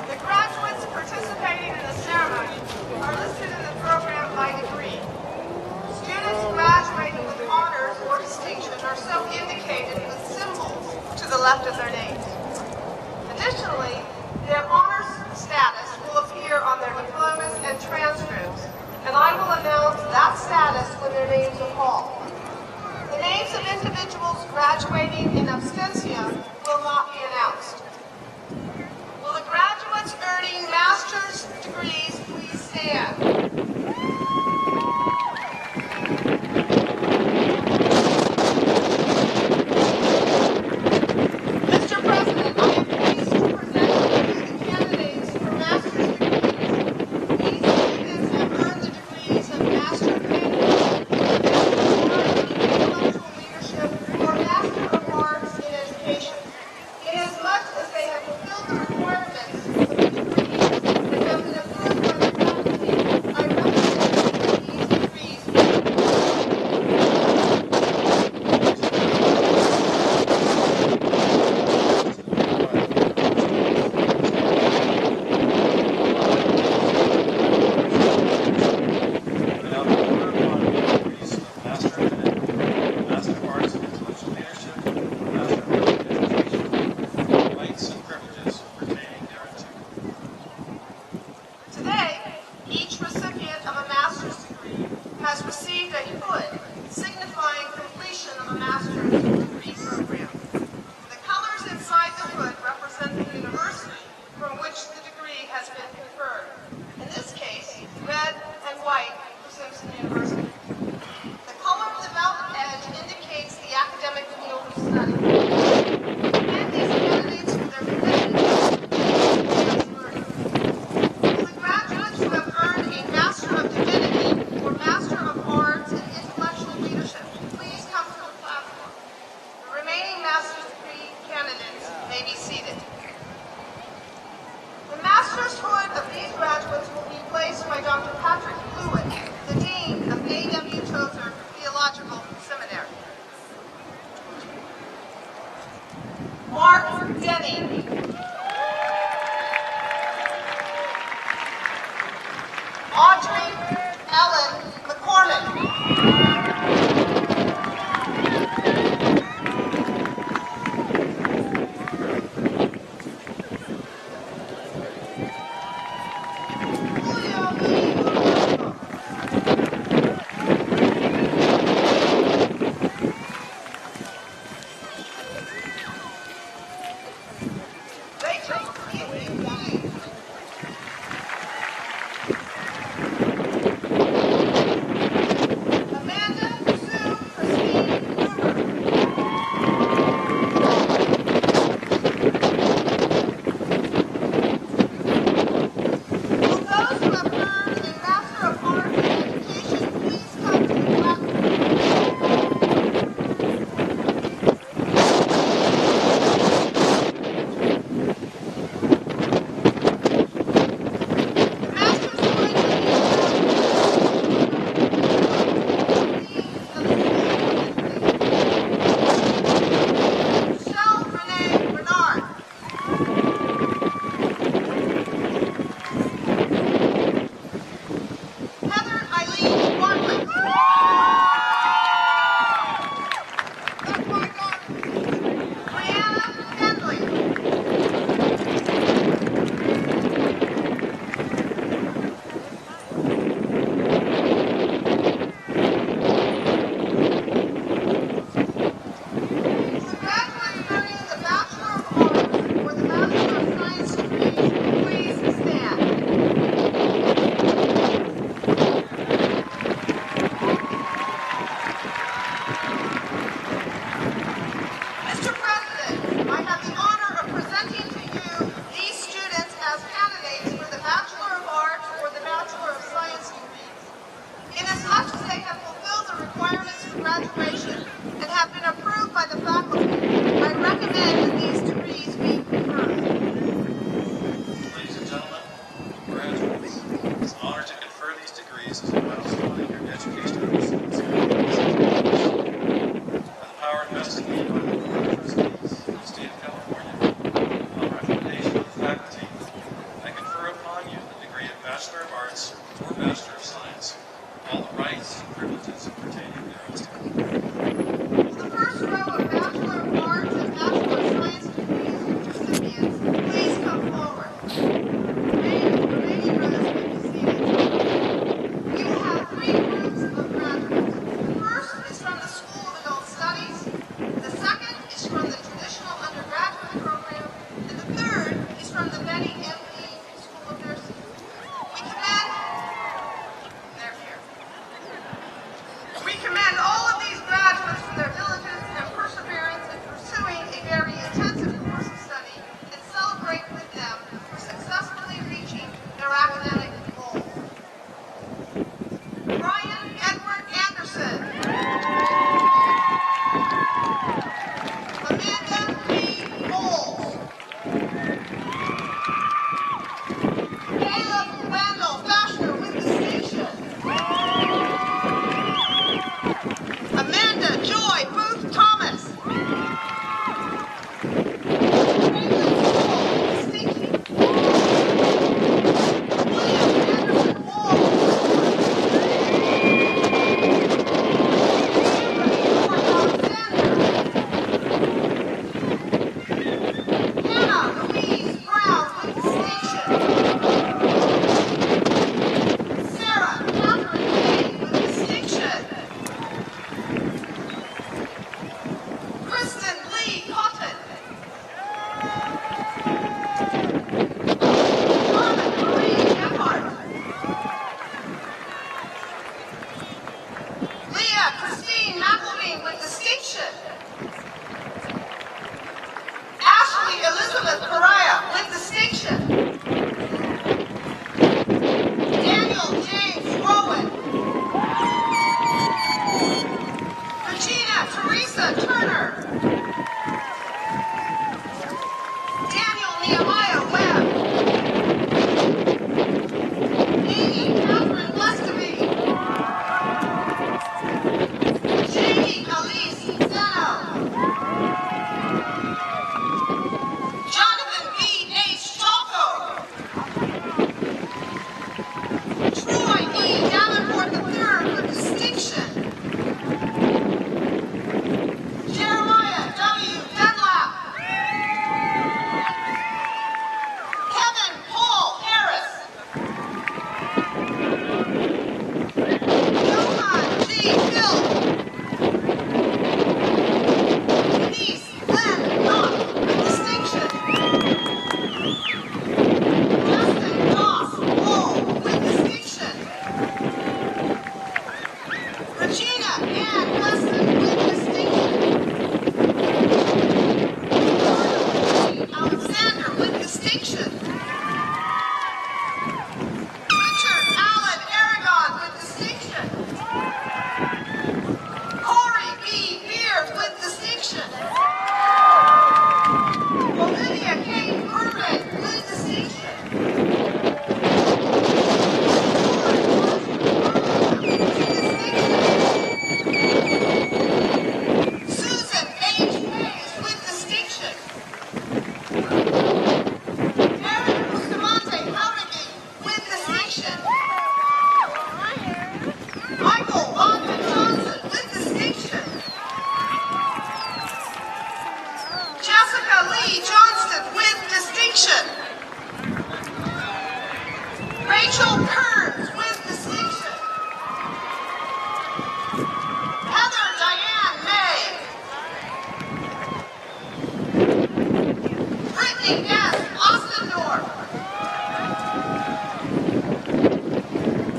The graduates participating in the ceremony are listed in the program by degree. Students graduating with honors or distinction are so indicated with symbols to the left of their names. Additionally, their honors status will appear on their diplomas and transcripts, and I will announce that status when their names are called. The names of individuals graduating in absentia will not be announced. Will the graduates earning master's degrees please stand? Mr. President, I am pleased to present to you the candidates for master's degrees. These students have earned the degrees of Master of Management, Master of Arts in Intellectual Leadership, or Master of Arts in Education. Inasmuch as they have fulfilled the requirements of the degrees and have been approved by the faculty, I recommend these degrees. Now, the order of degrees of Master of Master of Arts in Intellectual Leadership, Master of Education, rights and privileges pertaining thereunto. Today, each recipient of a master's degree has received a hood signifying completion of a master's degree program. The colors inside the hood represent the university from which the degree has been conferred. In this case, red and white for Simpson University. The color of the velvet edge indicates the academic field of study. And these candidates for their commitment to learning. Will the graduates who have earned a Master of Divinity or Master of Arts in Intellectual Leadership Mark Denny. Audrey Ellen McCormick. distinction. Rachel Kearns with distinction. Heather Diane May. Brittany S. Ostendorf.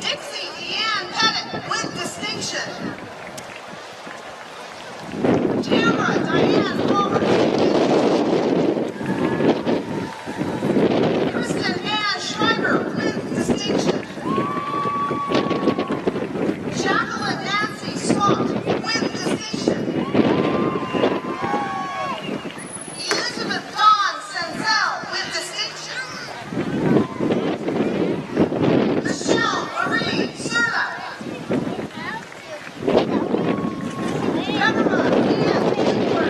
Dixie Deanne Pettit with distinction. Tamara Diane Hallmark. Kristen Ann Schreiber with distinction. Jacqueline Nancy Swart with distinction. Elizabeth Dawn Senzel with distinction. Michelle Marie Serta. Peppermint Ann Cooper.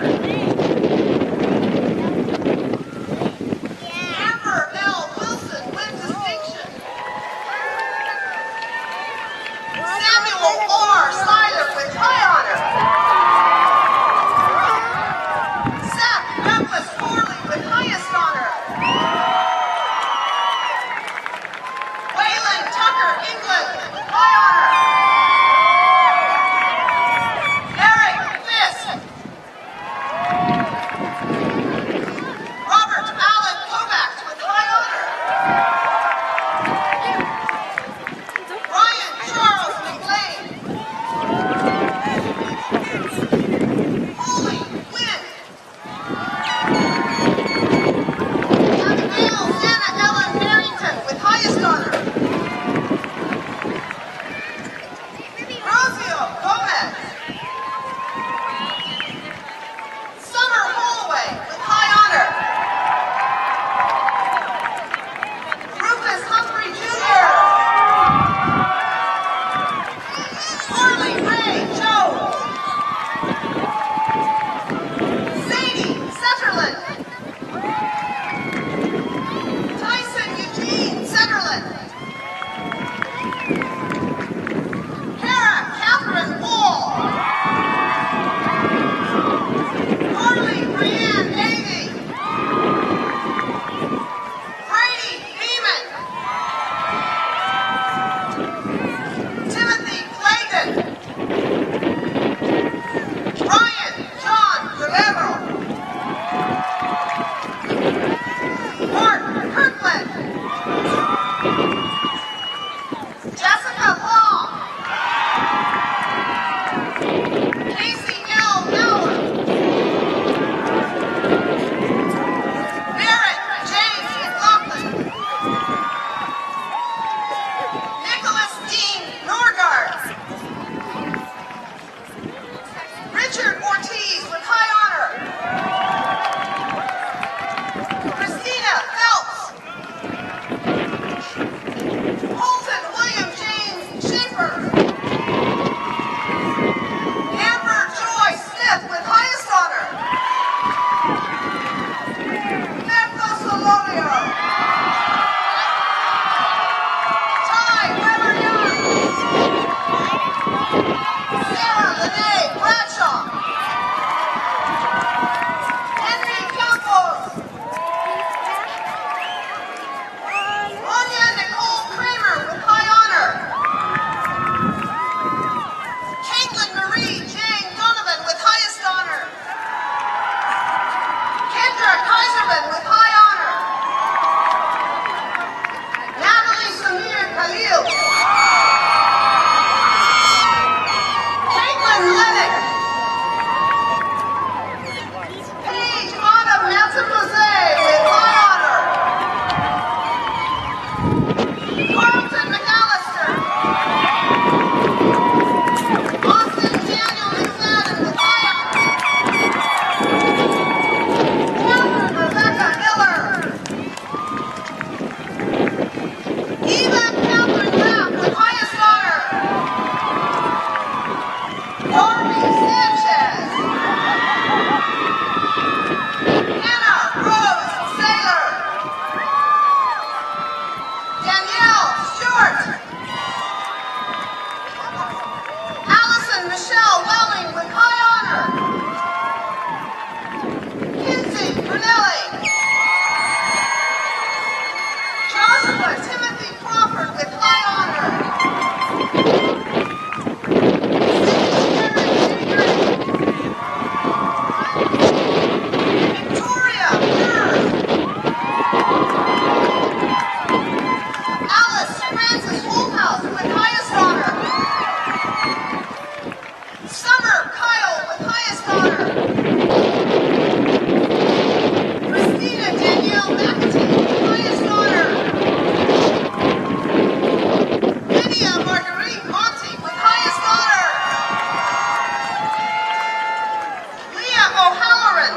O'Halloran.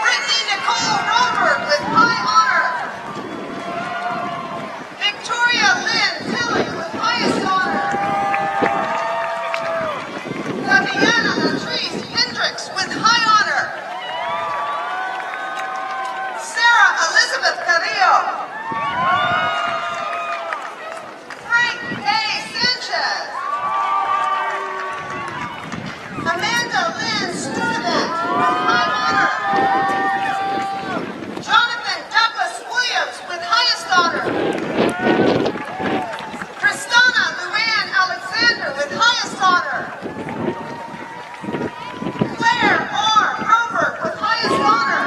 Brittany Nicole Robert with high honor. Victoria Lynn Tilley with highest honor. Fabiana Latrice Hendricks with high honor. Sarah Elizabeth Carrillo. Frank A. Sanchez. Amanda Lynn Sturdivant with high honor. Jonathan Douglas Williams with highest honor. Kristana Luann Alexander with highest honor. Claire R. Herbert with highest honor.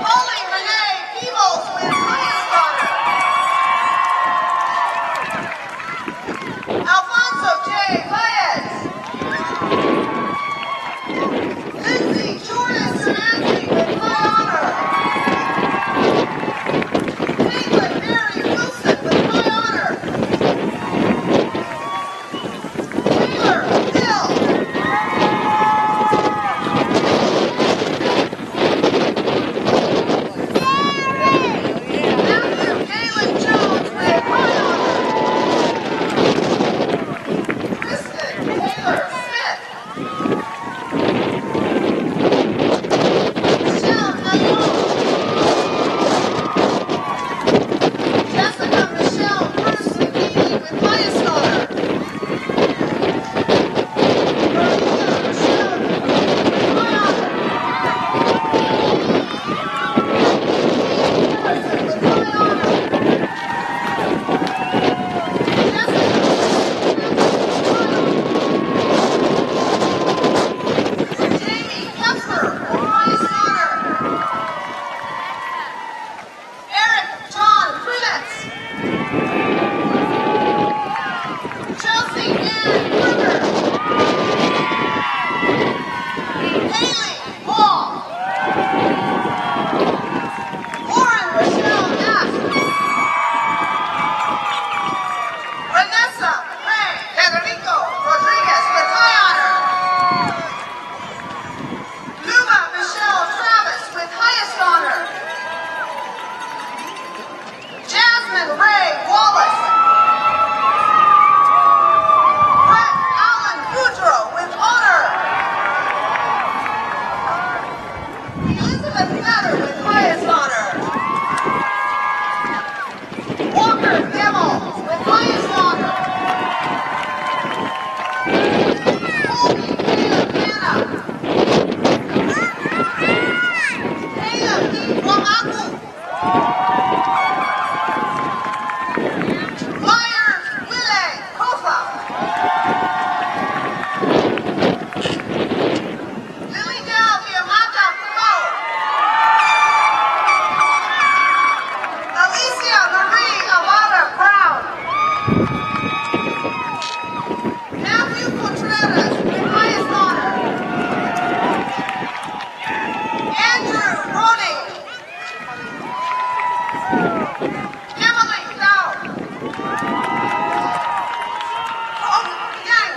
Holly Renee Peebles with highest honor. Alfonso J. Baez. Lindsay Jordan Samansky with high honor. Caitlin Mary Wilson with high honor. Taylor Hill. Matthew Galen Jones with high honor. Kristen Taylor Smith. Michelle Nayon. Jessica Michelle Bruce McKeely with highest honor. Marina Michelle McKeely with high honor. Harrison with high honor. Jessica Jamie Kepler with highest honor. Eric John Privetz. Chelsea Ann Kruger. Haley Hall. Lauren Rochelle F. Vanessa Ray Federico Rodriguez with high honor. Luma Michelle Travis with highest honor. Jasmine Ray Wallace. Brett Allen Boudreau with honor. Elizabeth Fetter with highest honor. Walker Gemmel with highest honor. Colby Caleb Hanna. Caleb E. Wamaku. Myers Wille Kofa. Lily Del Yamata Kumo. Alicia Marie Avara Brown. Matthew Contreras with highest honor. Andrew Roning. Emily Dow. Yang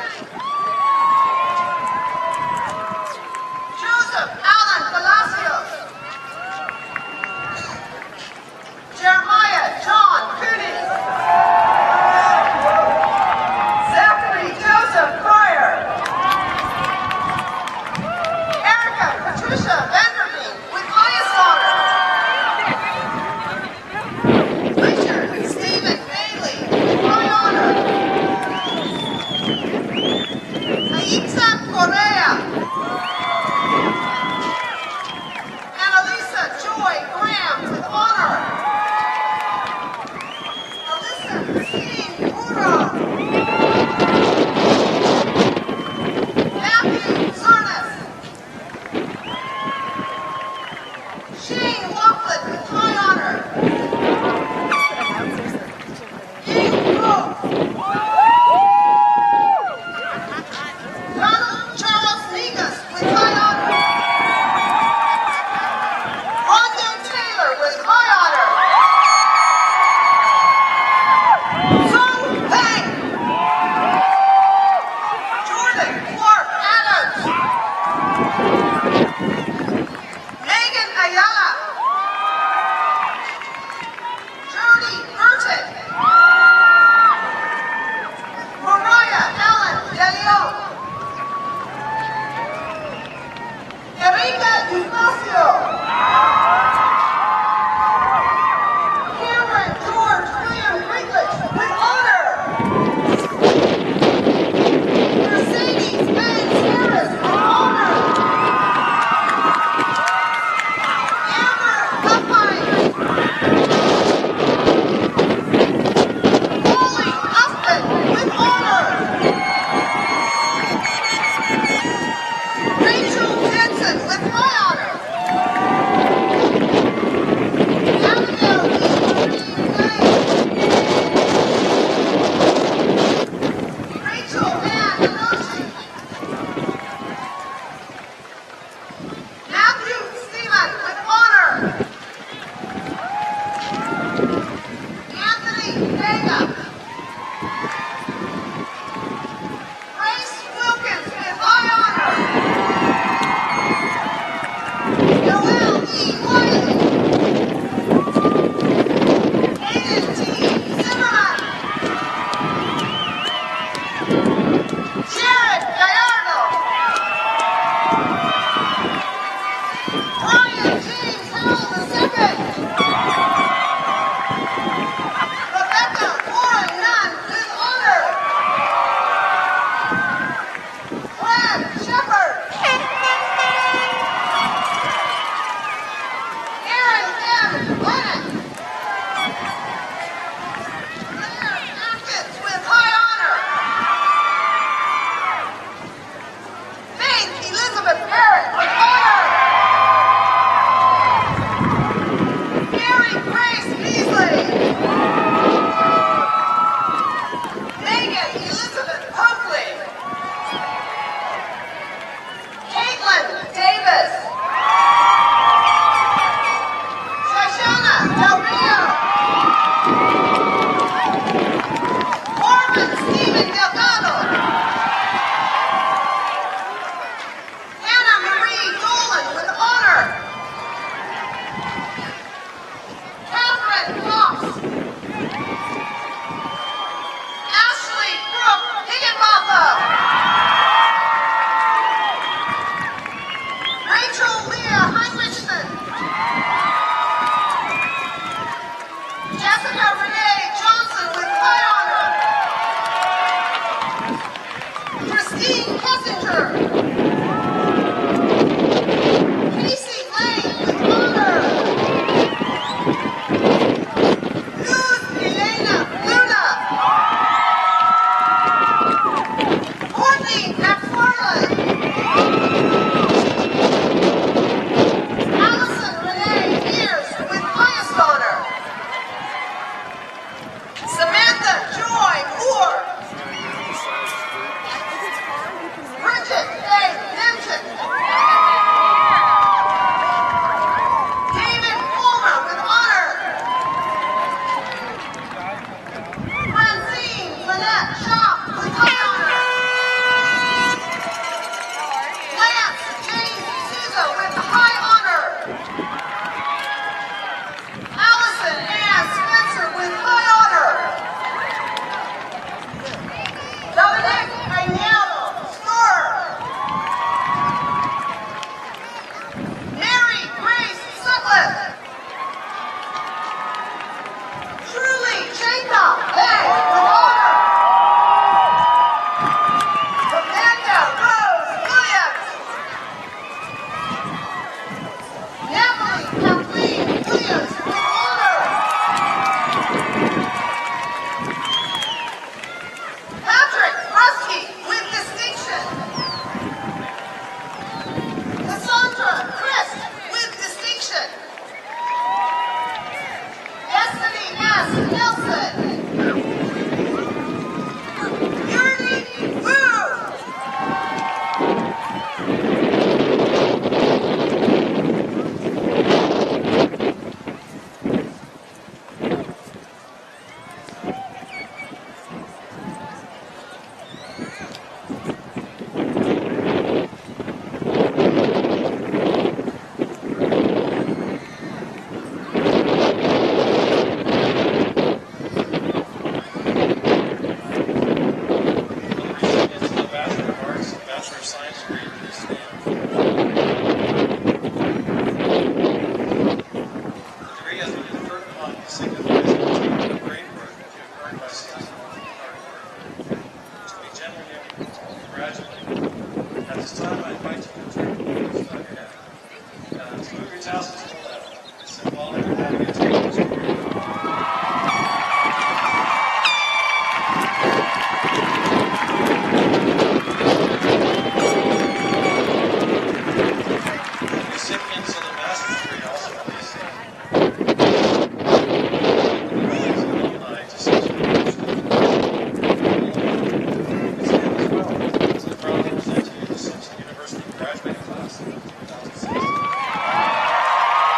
Simpson University graduating class of 2016.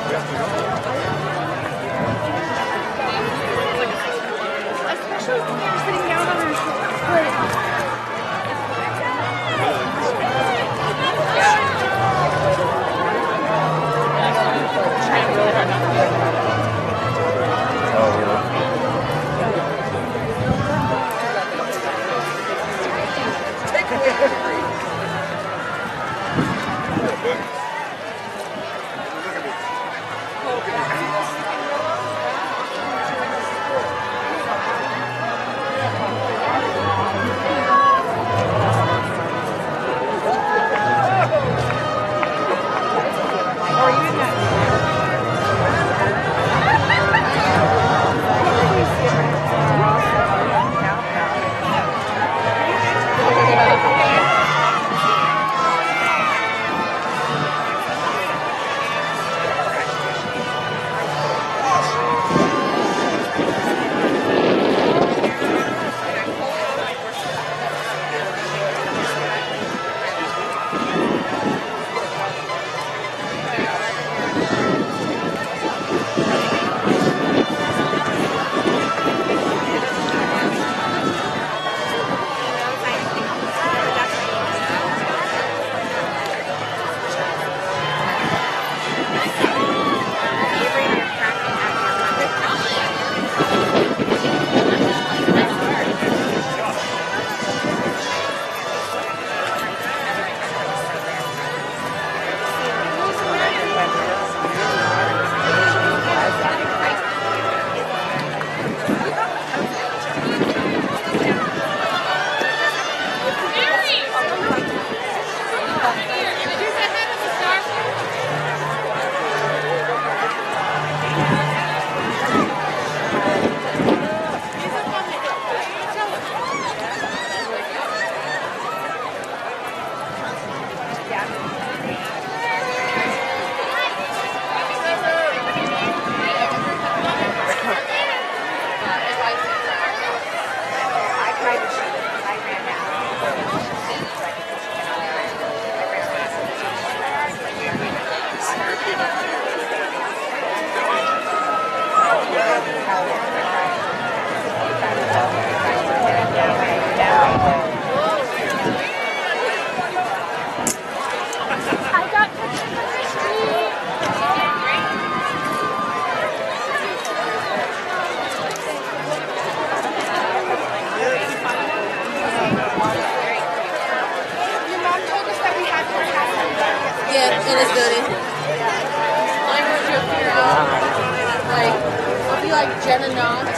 Especially when you're sitting down on her trying really hard not to. Yeah, in this building. I want to appear like, I'll be like Jenna Knox.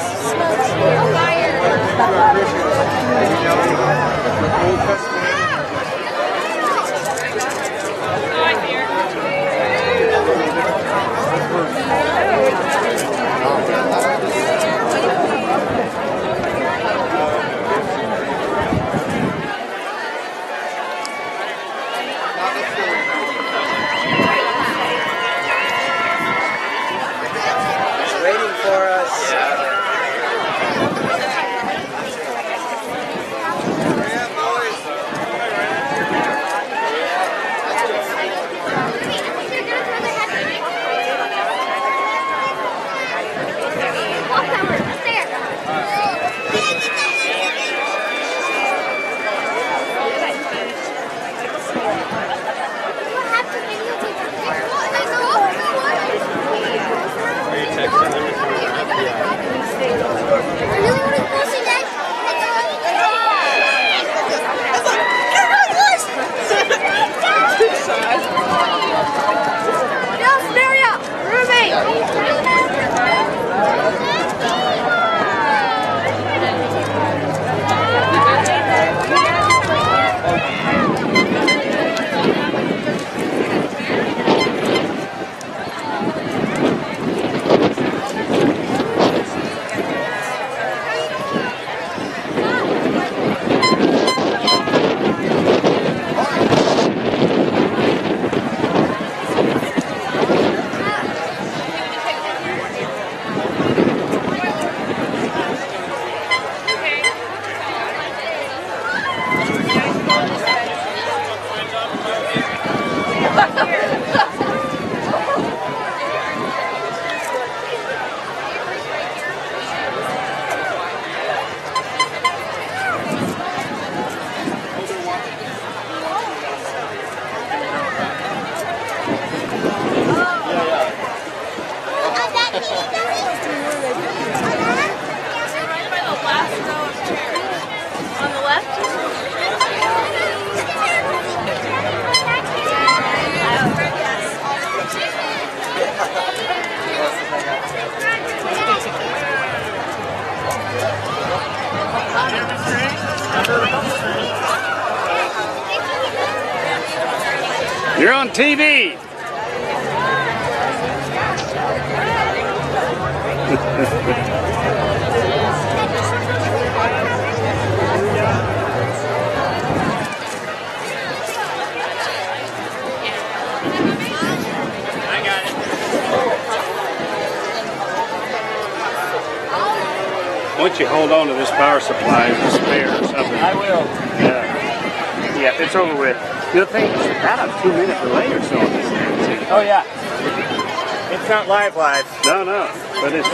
Waiting for us. You're on TV. I got it. Why don't you hold on to this power supply as a spare or something? I will. Yeah, it's over with. The other thing is about a 2-minute delay or so on this thing. Oh yeah. It's not live. No, but it's